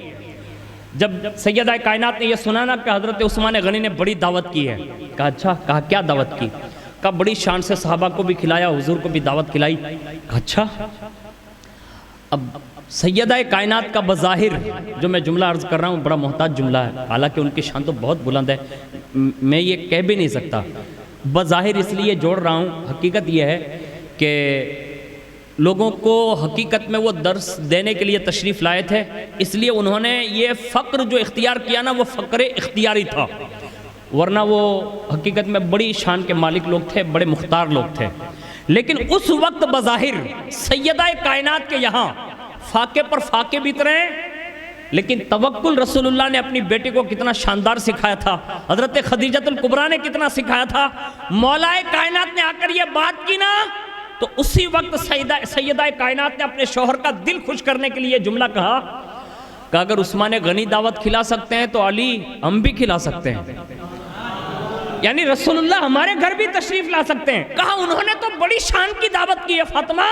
جب سیدہ کائنات نے یہ سنا نا کہ حضرت عثمان غنی نے بڑی دعوت کی ہے، کہا اچھا، کہا کیا دعوت کی؟ کہا بڑی شان سے صحابہ کو بھی کھلایا، حضور کو بھی دعوت کھلائی۔ کہا اچھا۔ اب سیدہ کائنات کا بظاہر جو میں جملہ عرض کر رہا ہوں بڑا محتاج جملہ ہے، حالانکہ ان کی شان تو بہت بلند ہے، میں یہ کہہ بھی نہیں سکتا۔ بظاہر اس لیے جوڑ رہا ہوں، حقیقت یہ ہے کہ لوگوں کو حقیقت میں وہ درس دینے کے لیے تشریف لائے تھے، اس لیے انہوں نے یہ فقر جو اختیار کیا نا وہ فقر اختیاری تھا، ورنہ وہ حقیقت میں بڑی شان کے مالک لوگ تھے، بڑے مختار لوگ تھے، لیکن اس وقت بظاہر سیدہ کائنات کے یہاں فاقے پر فاقے بیت رہے ہیں، لیکن توکل رسول اللہ نے اپنی بیٹی کو کتنا شاندار سکھایا تھا، حضرت خدیجۃ الکبریٰ نے کتنا سکھایا تھا۔ مولا کائنات نے آ کر یہ بات کی نا، تو اسی وقت سیدہ کائنات نے اپنے شوہر کا دل خوش کرنے کے لیے جملہ کہا کہ اگر عثمان غنی دعوت کھلا سکتے ہیں تو علی ہم بھی کھلا سکتے ہیں، یعنی رسول اللہ ہمارے گھر بھی تشریف لا سکتے ہیں۔ کہا انہوں نے تو بڑی شان کی دعوت کی ہے فاطمہ،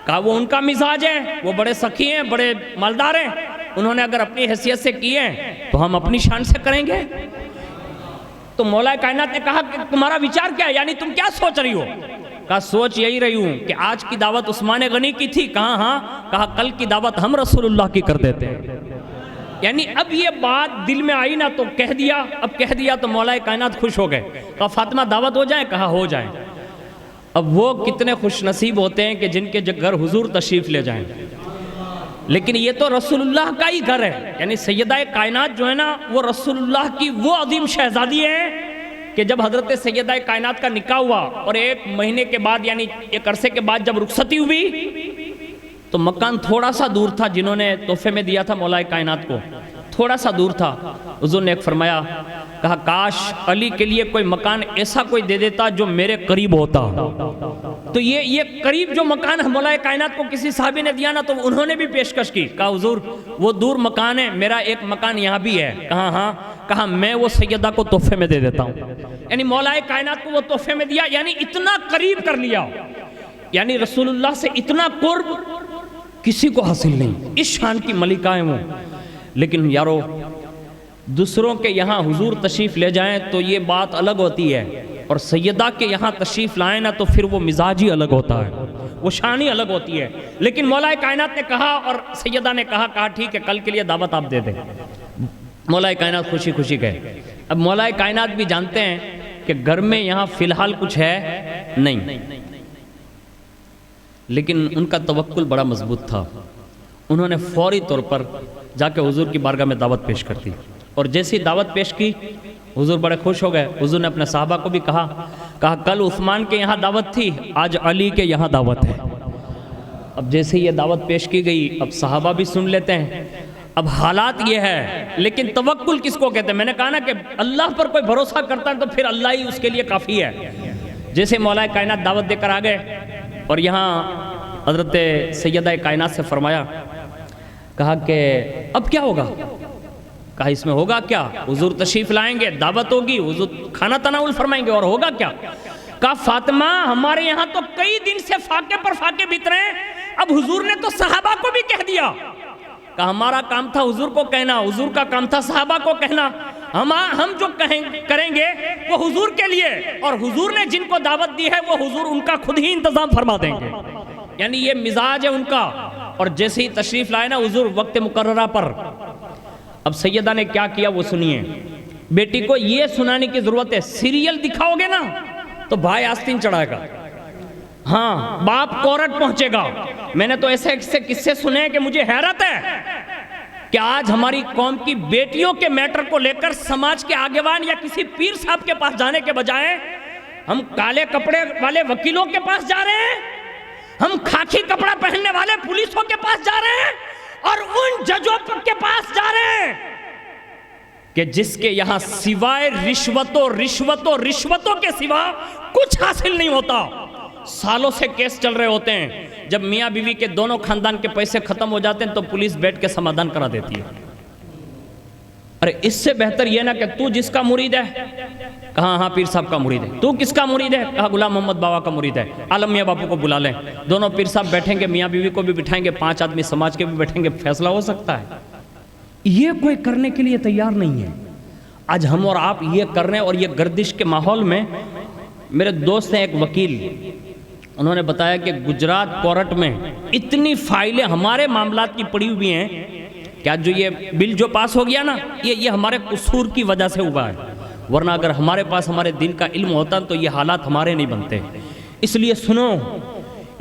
کہا وہ ان کا مزاج ہے، وہ بڑے سخی ہیں، بڑے مالدار ہیں، انہوں نے اگر اپنی حیثیت سے کیے ہیں تو ہم اپنی شان سے کریں گے۔ تو مولا کائنات نے کہا کہ تمہارا وچار کیا ہے، یعنی تم کیا سوچ رہی ہو؟ کہا سوچ یہی رہی ہوں کہ آج کی دعوت عثمان غنی کی تھی، کہا ہاں، کہا کل کی دعوت ہم رسول اللہ کی کر دیتے ہیں۔ یعنی اب یہ بات دل میں آئی نا تو کہہ دیا، اب کہہ دیا تو مولا کائنات خوش ہو گئے، کہا فاطمہ دعوت ہو جائے، کہا ہو جائے۔ اب وہ کتنے خوش نصیب ہوتے ہیں کہ جن کے گھر حضور تشریف لے جائیں، لیکن یہ تو رسول اللہ کا ہی گھر ہے، یعنی سیدہ کائنات جو ہے نا وہ رسول اللہ کی وہ عظیم شہزادی ہے کہ جب حضرت سیدہ کائنات کا نکاح ہوا اور 1 مہینے کے بعد یعنی ایک عرصے کے بعد جب رخصتی ہوئی تو مکان تھوڑا سا دور تھا، جنہوں نے تحفے میں دیا تھا مولا کائنات کو، تھوڑا سا دور تھا۔ حضور نے ایک فرمایا، کہا کاش علی کے لیے کوئی مکان ایسا کوئی دے دیتا جو میرے قریب ہوتا۔ تو یہ قریب جو مکان مولا کائنات کو کسی صحابی نے دیا نا تو انہوں نے بھی پیشکش کی، کہا حضور وہ دور مکان ہے، میرا ایک مکان یہاں بھی ہے۔ کہا ہاں، کہا میں وہ سیدہ کو تحفے میں دے دیتا ہوں، یعنی مولا کائنات کو وہ تحفے میں دیا، یعنی اتنا قریب کر لیا، یعنی رسول اللہ سے اتنا قرب کسی کو حاصل نہیں، اس شان کی ملکہ ہیں وہ۔ لیکن یارو دوسروں کے یہاں حضور تشریف لے جائیں تو یہ بات الگ ہوتی ہے، اور سیدہ کے یہاں تشریف لائیں نا تو پھر وہ مزاج ہی الگ ہوتا ہے، وہ شان ہی الگ ہوتی ہے۔ لیکن مولا کائنات نے کہا اور سیدہ نے کہا ٹھیک ہے کل کے لیے دعوت آپ دے دیں۔ مولا کائنات خوشی خوشی گئے۔ اب مولا کائنات بھی جانتے ہیں کہ گھر میں یہاں فی الحال کچھ ہے نہیں، لیکن ان کا توکل بڑا مضبوط تھا، انہوں نے فوری طور پر جا کے حضور کی بارگاہ میں دعوت پیش کر دی، اور جیسی دعوت پیش کی حضور بڑے خوش ہو گئے۔ حضور نے اپنے صحابہ کو بھی کہا کل عثمان کے یہاں دعوت تھی، آج علی کے یہاں دعوت ہے۔ اب جیسے یہ دعوت پیش کی گئی اب صحابہ بھی سن لیتے ہیں، اب حالات یہ ہے، لیکن توکل کس کو کہتے ہیں؟ میں نے کہا نا کہ اللہ پر کوئی بھروسہ کرتا ہے تو پھر اللہ ہی اس کے لیے کافی ہے۔ جیسے مولا کائنات دعوت دے کر آ گئے اور یہاں حضرت سیدہ کائنات سے فرمایا، کہا کہ اب کیا ہوگا؟ کہا اس میں ہوگا کیا، حضور تشریف لائیں گے، دعوت ہوگی، حضور کھانا تناول فرمائیں گے، اور ہوگا کیا؟ کہا فاطمہ ہمارے یہاں تو کئی دن سے فاقے پر فاقے بیت رہے ہیں، اب حضور نے تو صحابہ کو بھی کہہ دیا۔ کہا ہمارا کام تھا حضور کو کہنا، حضور کا کام تھا صحابہ کو کہنا، ہم جو کریں گے وہ حضور کے لیے، اور حضور نے جن کو دعوت دی ہے وہ حضور ان کا خود ہی انتظام فرما دیں گے۔ یعنی یہ مزاج ہے ان کا۔ اور جیسے ہی تشریف لائے نا حضور وقت مقررہ پر، اب سیدہ نے کیا کیا وہ سنیے۔ بیٹی کو یہ سنانے کی ضرورت ہے، سیریل دکھاؤ گے نا تو بھائی آستین چڑھائے گا، ہاں باپ کورٹ پہنچے گا۔ میں نے تو ایسے قصے سنے ہیں کہ مجھے حیرت ہے کہ آج ہماری قوم کی بیٹیوں کے میٹر کو لے کر سماج کے آگیوان یا کسی پیر صاحب کے پاس جانے کے بجائے ہم کالے کپڑے والے وکیلوں کے پاس جا رہے ہیں، ہم خاکی کپڑا پہننے والے پولیسوں کے پاس جا رہے ہیں، اور ان ججوں کے پاس جا رہے ہیں کہ جس کے یہاں سوائے رشوتوں کے سوا کچھ حاصل نہیں ہوتا۔ سالوں سے کیس چل رہے ہوتے ہیں، جب میاں بیوی کے دونوں خاندان کے پیسے ختم ہو جاتے ہیں تو پولیس بیٹھ کے سمادھان کرا دیتی ہے۔ ارے اس سے بہتر یہ نا کہ تو جس کا مرید ہے، کہا ہاں پیر صاحب کا مرید ہے، تو کس کا مرید ہے؟ کہا غلام محمد بابا کا مرید ہے، عالم میاں باپو کو بلا لیں، دونوں پیر صاحب بیٹھیں گے، میاں بیوی کو بھی بٹھائیں گے، 5 آدمی سماج کے بھی بیٹھیں گے، فیصلہ ہو سکتا ہے۔ یہ کوئی کرنے کے لیے تیار نہیں ہے۔ آج ہم اور آپ یہ کر رہے ہیں، اور یہ گردش کے ماحول میں میرے دوست ہیں ایک وکیل، انہوں نے بتایا کہ گجرات کورٹ میں اتنی فائلیں ہمارے معاملات کی پڑی ہوئی ہیں کہ آج جو یہ بل جو پاس ہو گیا نا یہ ہمارے قصور کی وجہ سے ہوا ہے، ورنہ اگر ہمارے پاس ہمارے دین کا علم ہوتا تو یہ حالات ہمارے نہیں بنتے۔ اس لیے سنو،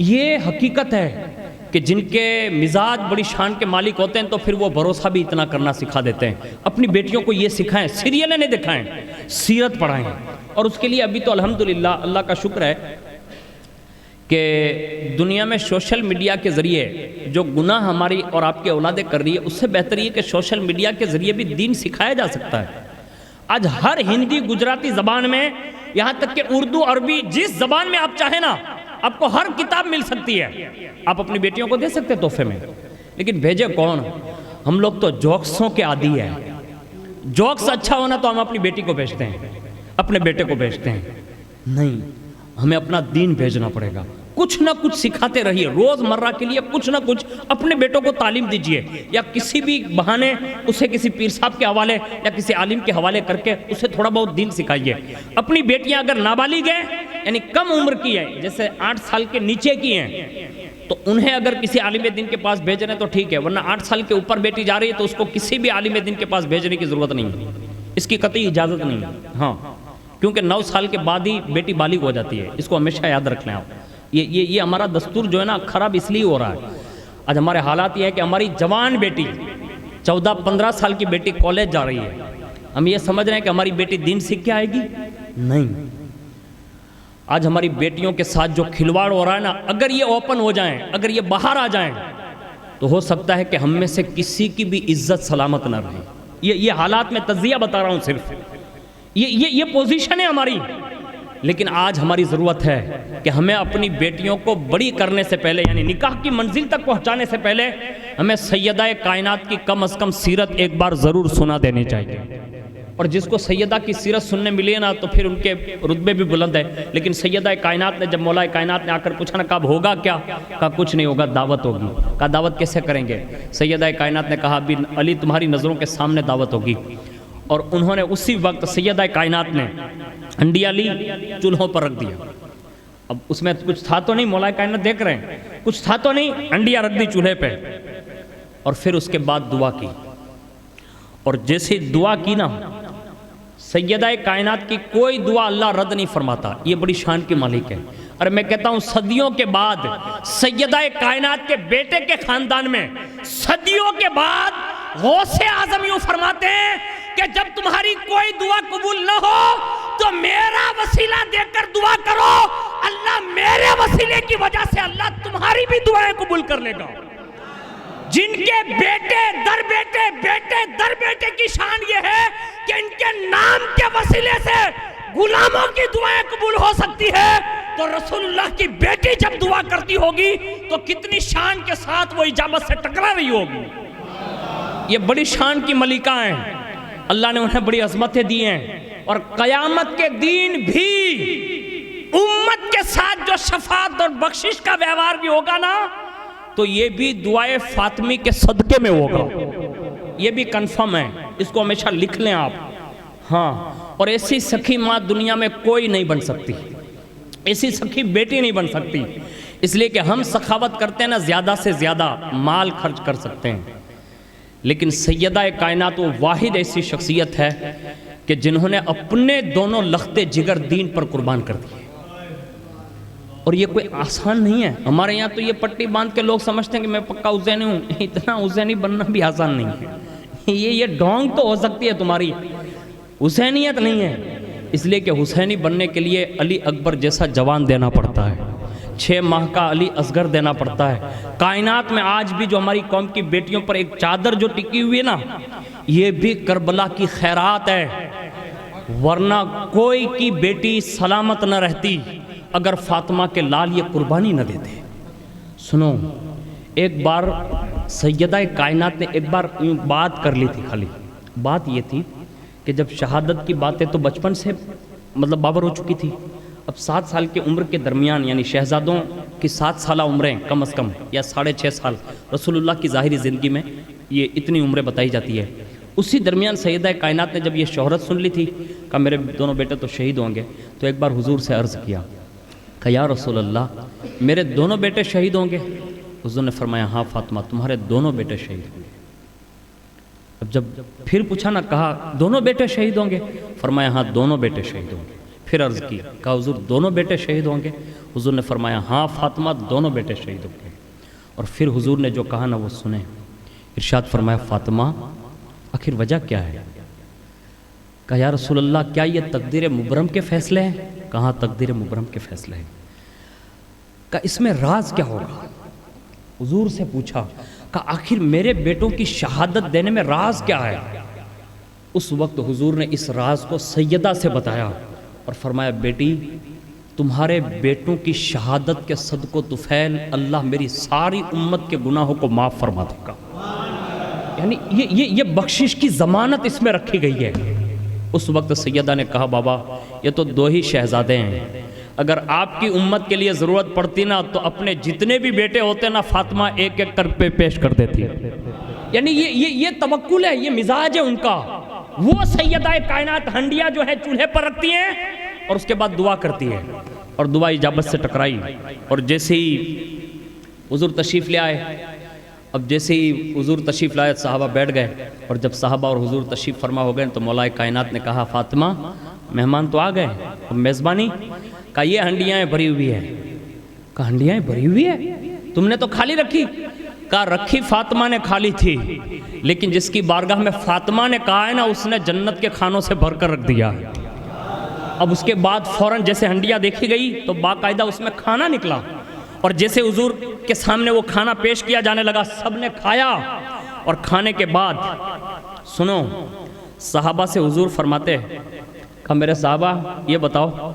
یہ حقیقت ہے کہ جن کے مزاج بڑی شان کے مالک ہوتے ہیں تو پھر وہ بھروسہ بھی اتنا کرنا سکھا دیتے ہیں. اپنی بیٹیوں کو یہ سکھائیں, سیریلیں نہیں دکھائیں, سیرت پڑھائیں. اور اس کے لیے ابھی تو الحمدللہ اللہ کا شکر ہے کہ دنیا میں سوشل میڈیا کے ذریعے جو گناہ ہماری اور آپ کے اولادیں کر رہی ہے, اس سے بہتر یہ کہ سوشل میڈیا کے ذریعے بھی دین سکھایا جا سکتا ہے. آج ہر ہندی گجراتی زبان میں, یہاں تک کہ اردو عربی جس زبان میں آپ چاہیں نا, آپ کو ہر کتاب مل سکتی ہے. آپ اپنی بیٹیوں کو دے سکتے تحفے میں, لیکن بھیجے کون؟ ہم لوگ تو جوکسوں کے عادی ہیں. جوکس اچھا ہونا تو ہم اپنی بیٹی کو بھیجتے ہیں, اپنے بیٹے کو بھیجتے ہیں. نہیں, ہمیں اپنا دین بھیجنا پڑے گا. کچھ نہ کچھ سکھاتے رہیے, روز مرہ کے لیے کچھ نہ کچھ اپنے بیٹوں کو تعلیم دیجئے, یا کسی بھی بہانے اسے کسی پیر صاحب کے حوالے یا کسی عالم کے حوالے کر کے اسے تھوڑا بہت دین سکھائیے. اپنی بیٹیاں اگر نابالغ ہیں, یعنی کم عمر کی ہیں, جیسے 8 سال کے نیچے کی ہیں, تو انہیں اگر کسی عالم دین کے پاس بھیج رہے ہیں تو ٹھیک ہے, ورنہ 8 سال کے اوپر بیٹی جا رہی ہے تو اس کو کسی بھی عالم دین کے پاس بھیجنے کی ضرورت نہیں ہے, اس کی قطعی اجازت نہیں ہے. ہاں, کیونکہ 9 سال کے بعد ہی بیٹی بالغ ہو جاتی ہے, اس کو ہمیشہ یاد رکھ لیں آپ. یہ ہمارا دستور جو ہے نا خراب اس لیے ہو رہا ہے. آج ہمارے حالات یہ ہے کہ ہماری جوان بیٹی 14-15 سال کی بیٹی کالج جا رہی ہے, ہم یہ سمجھ رہے ہیں کہ ہماری بیٹی دین سیکھ کے آئے گی. نہیں, آج ہماری بیٹیوں کے ساتھ جو کھلواڑ ہو رہا ہے نا, اگر یہ اوپن ہو جائیں, اگر یہ باہر آ جائیں, تو ہو سکتا ہے کہ ہم میں سے کسی کی بھی عزت سلامت نہ رہے. یہ حالات میں تجزیہ بتا رہا ہوں صرف, یہ پوزیشن ہے ہماری. لیکن آج ہماری ضرورت ہے کہ ہمیں اپنی بیٹیوں کو بڑی کرنے سے پہلے, یعنی نکاح کی منزل تک پہنچانے سے پہلے, ہمیں سیدہ کائنات کی کم از کم سیرت ایک بار ضرور سنا دینی چاہیے. اور جس کو سیدہ کی سیرت سننے ملی ہے نا, تو پھر ان کے رتبے بھی بلند ہے. لیکن سیدہ کائنات نے, جب مولا کائنات نے آ کر پوچھا نا کب ہوگا کیا, کہا کچھ نہیں ہوگا, دعوت ہوگی. کہا دعوت کیسے کریں گے؟ سیدہ کائنات نے کہا ابھی علی تمہاری نظروں کے سامنے دعوت ہوگی. اور انہوں نے اسی وقت سیدہ کائنات نے ہنڈیا لی, چولہوں پر رکھ دیا. اب اس میں کچھ تھا تو نہیں, مولا کائنات دیکھ رہے ہیں, کچھ تھا تو نہیں, ہنڈیا رکھ دی چولہے پہ. اور پھر اس کے بعد دعا کی, اور جیسے دعا کی نا, سیدہ کائنات کی کوئی دعا اللہ رد نہیں فرماتا. یہ بڑی شان کی مالک ہے. اور میں کہتا ہوں صدیوں کے بعد سیدہ کائنات کے بیٹے کے خاندان میں, صدیوں کے بعد غوث اعظم یوں فرماتے ہیں کہ جب تمہاری کوئی دعا قبول نہ ہو تو میرا وسیلہ دے کر دعا کرو, اللہ میرے وسیلے کی وجہ سے اللہ تمہاری بھی دعائیں قبول کر لے گا. جن کے بیٹے در بیٹے, بیٹے در بیٹے کی شان یہ ہے کہ ان کے نام کے وسیلے سے غلاموں کی دعائیں قبول ہو سکتی ہے, تو رسول اللہ کی بیٹی جب دعا کرتی ہوگی تو کتنی شان کے ساتھ وہ اجابت سے ٹکرا رہی ہوگی. یہ بڑی شان کی ملکہ ہیں, اللہ نے انہیں بڑی عظمتیں دی ہیں. اور قیامت کے دین بھی امت کے ساتھ جو شفاعت اور بخشش کا ویوہار بھی ہوگا نا, تو یہ بھی دعائے فاطمی کے صدقے میں ہوگا. یہ بھی کنفرم ہے, اس کو ہمیشہ لکھ لیں آپ. ہاں, اور ایسی سخی ماں دنیا میں کوئی نہیں بن سکتی, ایسی سخی بیٹی نہیں بن سکتی. اس لیے کہ ہم سخاوت کرتے ہیں نا, زیادہ سے زیادہ مال خرچ کر سکتے ہیں, لیکن سیدہ کائنات وہ واحد ایسی شخصیت ہے کہ جنہوں نے اپنے دونوں لخت جگر دین پر قربان کر دیے. اور یہ کوئی آسان نہیں ہے. ہمارے یہاں تو یہ پٹی باندھ کے لوگ سمجھتے ہیں کہ میں پکا حسینی ہوں, اتنا حسینی بننا بھی آسان نہیں ہے. یہ ڈھونگ تو ہو سکتی ہے تمہاری, حسینیت نہیں ہے. اس لیے کہ حسینی بننے کے لیے علی اکبر جیسا جوان دینا پڑتا ہے, 6 ماہ کا علی اصغر دینا پڑتا ہے. کائنات میں آج بھی جو ہماری قوم کی بیٹیوں پر ایک چادر جو ٹکی ہوئی ہے نا, یہ بھی کربلا کی خیرات ہے. ورنہ کوئی کی بیٹی سلامت نہ رہتی اگر فاطمہ کے لال یہ قربانی نہ دیتے. سنو, ایک بار سیدہ کائنات نے ایک بار بات کر لی تھی. خالی بات یہ تھی کہ جب شہادت کی باتیں تو بچپن سے مطلب بابر ہو چکی تھی. اب 7 سال کی عمر کے درمیان, یعنی شہزادوں کی 7 سالہ عمریں کم از کم, یا 6.5 سال رسول اللہ کی ظاہری زندگی میں یہ اتنی عمریں بتائی جاتی ہے. اسی درمیان سیدہ کائنات نے جب یہ شہرت سن لی تھی, کہا میرے دونوں بیٹے تو شہید ہوں گے. تو ایک بار حضور سے عرض کیا کہ یا رسول اللہ میرے دونوں بیٹے شہید ہوں گے؟ حضور نے فرمایا ہاں فاطمہ تمہارے دونوں بیٹے شہید ہوں گے. اب جب پھر پوچھا نا, کہا دونوں بیٹے شہید ہوں گے؟ فرمایا ہاں دونوں بیٹے شہید ہوں گے. پھر عرض کی, کہا حضور دونوں بیٹے شہید ہوں گے؟ حضور نے فرمایا ہاں فاطمہ دونوں بیٹے شہید ہوں گے. اور پھر حضور نے جو کہا نا وہ سنیں. ارشاد فرمایا فاطمہ آخر وجہ کیا ہے؟ کہا یا رسول اللہ کیا یہ تقدیر مبرم کے فیصلے ہیں؟ کہاں تقدیر مبرم کے فیصلے ہیں. کہا اس میں راز کیا ہوگا؟ حضور سے پوچھا. کہا آخر میرے بیٹوں کی شہادت دینے میں راز کیا ہے؟ اس وقت حضور نے اس راز کو سیدہ سے بتایا اور فرمایا بیٹی تمہارے بیٹوں کی شہادت کے صدقہ طفیل اللہ میری ساری امت کے گناہوں کو معاف فرما دے گا. یعنی یہ بخشش کی ضمانت اس میں رکھی گئی ہے. اس وقت سیدہ نے کہا بابا یہ تو 2 ہی شہزادے ہیں، اگر آپ کی امت کے لیے ضرورت پڑتی نا تو اپنے جتنے بھی بیٹے ہوتے نا فاطمہ ایک ایک کر پہ پیش کر دیتی. یعنی یہ توکل ہے، یہ مزاج ہے ان کا. وہ سیدہ کائنات ہنڈیا جو ہے چولہے پر رکھتی ہیں اور اس کے بعد دعا کرتی ہے اور دعا اجابت سے ٹکرائی. اور جیسے ہی حضور تشریف لے آئے، اب جیسے ہی حضور تشریف لائے صحابہ بیٹھ گئے اور جب صحابہ اور حضور تشریف فرما ہو گئے تو مولا کائنات نے کہا فاطمہ مہمان تو آ گئے، اب میزبانی. کہا یہ ہنڈیاں بھری ہوئی ہے. کہا ہنڈیاں بھری ہوئی ہے تم نے تو خالی رکھی؟ کہا رکھی فاطمہ نے خالی تھی لیکن جس کی بارگاہ میں فاطمہ نے کہا ہے نا اس نے جنت کے کھانوں سے بھر کر رکھ دیا. اب اس کے بعد فوراً جیسے ہنڈیاں دیکھی گئی تو باقاعدہ اس میں کھانا نکلا اور جیسے حضور کے سامنے وہ کھانا پیش کیا جانے لگا سب نے کھایا. اور کھانے کے بعد سنو صحابہ سے حضور فرماتے کہا میرے صحابہ یہ بتاؤ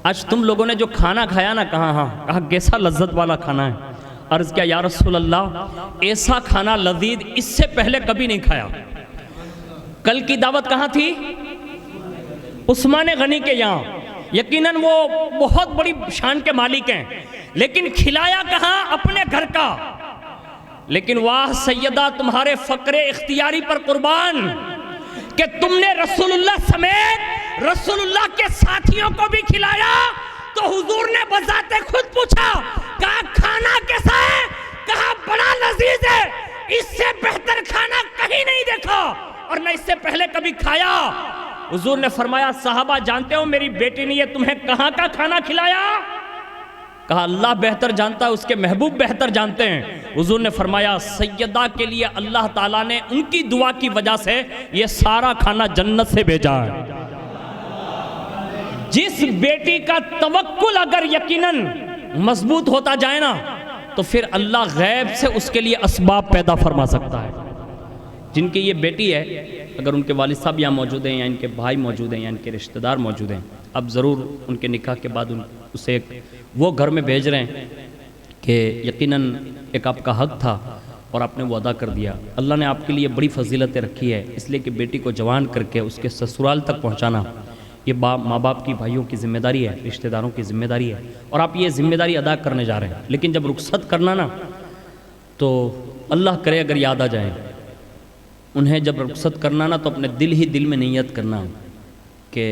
آج تم لوگوں نے جو کھانا کھایا نا کہا کیسا لذت والا کھانا ہے؟ عرض کیا یا رسول اللہ ایسا کھانا لذیذ اس سے پہلے کبھی نہیں کھایا. کل کی دعوت کہاں تھی؟ عثمان غنی کے یہاں. یقیناً وہ بہت بڑی شان کے مالک ہیں لیکن کھلایا کہاں؟ اپنے گھر کا. لیکن واہ سیدہ تمہارے فقر اختیاری پر قربان کہ تم نے رسول اللہ سمیت رسول اللہ کے ساتھیوں کو بھی کھلایا. تو حضور نے بذات خود پوچھا کہا کھانا کیسا ہے؟ کہا بڑا لذیذ ہے، اس سے بہتر کھانا کہیں نہیں دیکھا اور نہ اس سے پہلے کبھی کھایا. حضور نے فرمایا صحابہ جانتے ہو میری بیٹی نے یہ تمہیں کہاں کا کھانا کھلایا؟ کہا اللہ بہتر جانتا ہے، اس کے محبوب بہتر جانتے ہیں. حضور نے فرمایا سیدہ کے لیے اللہ تعالیٰ نے ان کی دعا کی وجہ سے یہ سارا کھانا جنت سے بھیجا ہے. جس بیٹی کا توکل اگر یقیناً مضبوط ہوتا جائے نا تو پھر اللہ غیب سے اس کے لیے اسباب پیدا فرما سکتا ہے. جن کی یہ بیٹی ہے اگر ان کے والد صاحب یہاں موجود ہیں یا ان کے بھائی موجود ہیں یا ان کے رشتہ دار موجود ہیں اب ضرور ان کے نکاح کے بعد اسے وہ گھر میں بھیج رہے ہیں کہ یقیناً ایک آپ کا حق تھا اور آپ نے وہ ادا کر دیا. اللہ نے آپ کے لیے بڑی فضیلتیں رکھی ہے اس لیے کہ بیٹی کو جوان کر کے اس کے سسرال تک پہنچانا یہ ماں باپ کی بھائیوں کی ذمہ داری ہے، رشتہ داروں کی ذمہ داری ہے اور آپ یہ ذمہ داری ادا کرنے جا رہے ہیں. لیکن جب رخصت کرنا نا تو اللہ کرے اگر یاد آ جائیں انہیں جب رخصت کرنا نا تو اپنے دل ہی دل میں نیت کرنا کہ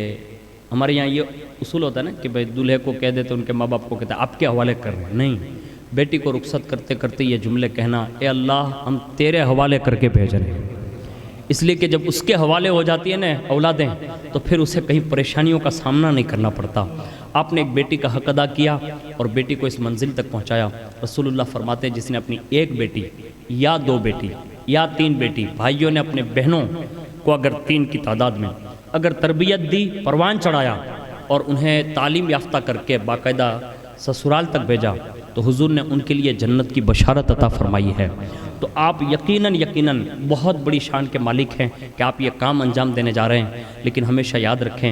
ہمارے یہاں یہ اصول ہوتا ہے نا کہ بھائی دلہے کو کہہ دیتے ان کے ماں باپ کو کہتے ہیں آپ کے حوالے کر رہے ہیں. نہیں، بیٹی کو رخصت کرتے کرتے یہ جملے کہنا اے اللہ ہم تیرے حوالے کر کے بھیج رہے ہیں. اس لیے کہ جب اس کے حوالے ہو جاتی ہیں نا اولادیں تو پھر اسے کہیں پریشانیوں کا سامنا نہیں کرنا پڑتا. آپ نے ایک بیٹی کا حق ادا کیا اور بیٹی کو اس منزل تک پہنچایا. رسول اللہ فرماتے ہیں جس نے اپنی ایک بیٹی یا 2 بیٹی یا 3 بیٹی بھائیوں نے اپنے بہنوں کو اگر 3 کی تعداد میں اگر تربیت دی پروان چڑھایا اور انہیں تعلیم یافتہ کر کے باقاعدہ سسرال تک بھیجا تو حضور نے ان کے لیے جنت کی بشارت عطا فرمائی ہے. تو آپ یقیناً بہت بڑی شان کے مالک ہیں کہ آپ یہ کام انجام دینے جا رہے ہیں. لیکن ہمیشہ یاد رکھیں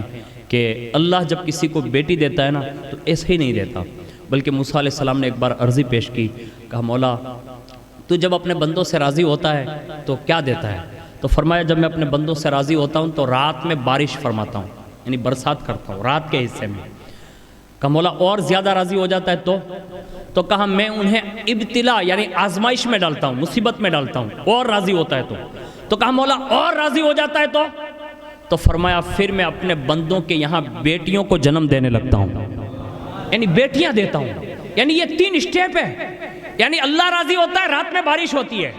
کہ اللہ جب کسی کو بیٹی دیتا ہے نا تو ایسے ہی نہیں دیتا بلکہ موسیٰ علیہ السلام نے ایک بار عرضی پیش کی کہا مولا تو جب اپنے بندوں سے راضی ہوتا ہے تو کیا دیتا ہے؟ تو فرمایا جب میں اپنے بندوں سے راضی ہوتا ہوں تو رات میں بارش فرماتا ہوں یعنی برسات کرتا ہوں رات کے حصے میں. کہا مولا اور زیادہ راضی ہو جاتا ہے تو کہا میں انہیں ابتلا یعنی آزمائش میں ڈالتا ہوں مصیبت میں ڈالتا ہوں اور راضی ہوتا ہے تو کہا مولا اور راضی ہو جاتا ہے تو فرمایا پھر میں اپنے بندوں کے یہاں بیٹیوں کو جنم دینے لگتا ہوں یعنی بیٹیاں دیتا ہوں. یعنی یہ 3 اسٹیپ ہے. یعنی اللہ راضی ہوتا ہے رات میں بارش ہوتی ہے.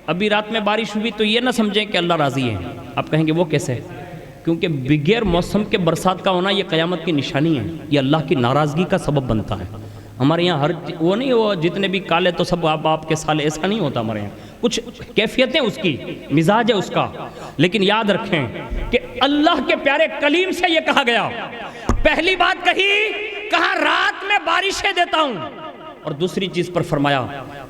ابھی رات میں بارش ہوئی تو یہ نہ سمجھیں کہ اللہ راضی ہے. آپ کہیں گے وہ کیسے؟ کیونکہ بغیر موسم کے برسات کا ہونا یہ قیامت کی نشانی ہے. یہ اللہ کی ناراضگی کا سبب بنتا ہے. ہمارے یہاں وہ نہیں، وہ جتنے بھی کالے تو سب آپ کے سالے، ایسا نہیں ہوتا ہمارے یہاں، کچھ کیفیتیں اس کی، مزاج ہے اس کا. لیکن یاد رکھیں کہ اللہ کے پیارے کلیم سے یہ کہا گیا، پہلی بات کہا رات میں بارشیں دیتا ہوں، اور دوسری چیز پر فرمایا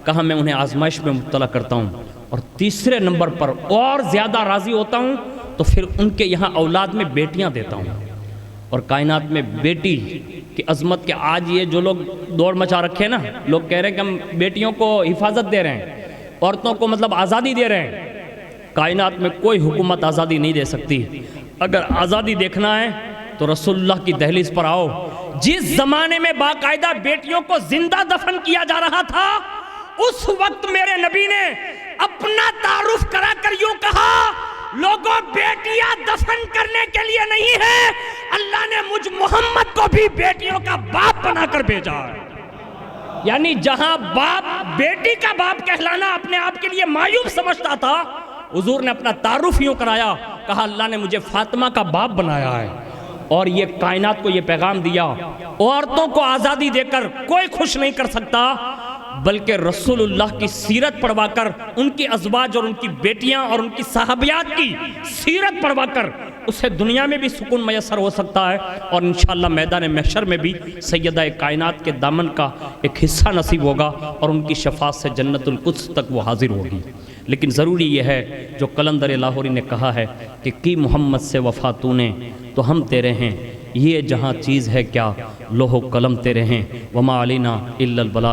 کہا میں انہیں آزمائش میں مبتلا کرتا ہوں، اور تیسرے نمبر پر اور زیادہ راضی ہوتا ہوں تو پھر ان کے یہاں اولاد میں بیٹیاں دیتا ہوں. اور کائنات میں بیٹی کی عظمت کے آج یہ جو لوگ دوڑ مچا رکھے ہیں نا، لوگ کہہ رہے ہیں کہ ہم بیٹیوں کو حفاظت دے رہے ہیں، عورتوں کو مطلب آزادی دے رہے ہیں. کائنات میں کوئی حکومت آزادی نہیں دے سکتی. اگر آزادی دیکھنا ہے تو رسول اللہ کی دہلیز پر آؤ. جس زمانے میں باقاعدہ بیٹیوں کو زندہ دفن کیا جا رہا تھا، اس وقت میرے نبی نے اپنا تعارف کرا کر یوں کہا، لوگوں بیٹیاں دفن کرنے کے لیے نہیں ہے، اللہ نے مجھ محمد کو بھی بیٹیوں کا باپ بنا کر بھیجا ہے. یعنی جہاں باپ بیٹی کا باپ کہلانا اپنے آپ کے لیے معیوب سمجھتا تھا، حضور نے اپنا تعارف یوں کرایا، کہا اللہ نے مجھے فاطمہ کا باپ بنایا ہے. اور یہ کائنات کو یہ پیغام دیا، عورتوں کو آزادی دے کر کوئی خوش نہیں کر سکتا، بلکہ رسول اللہ کی سیرت پڑھوا کر، ان کی ازواج اور ان کی بیٹیاں اور ان کی صحابیات کی سیرت پڑھوا کر اسے دنیا میں بھی سکون میسر ہو سکتا ہے، اور انشاءاللہ میدان محشر میں بھی سیدہ کائنات کے دامن کا ایک حصہ نصیب ہوگا، اور ان کی شفاعت سے جنت القدس تک وہ حاضر ہوگی. لیکن ضروری یہ ہے جو قلندر لاہوری نے کہا ہے کہ کی محمد سے وفا تو نے تو ہم تیرے ہیں، یہ جہاں چیز ہے کیا لوح و قلم تیرے ہیں، وما علینا الا البلاغ.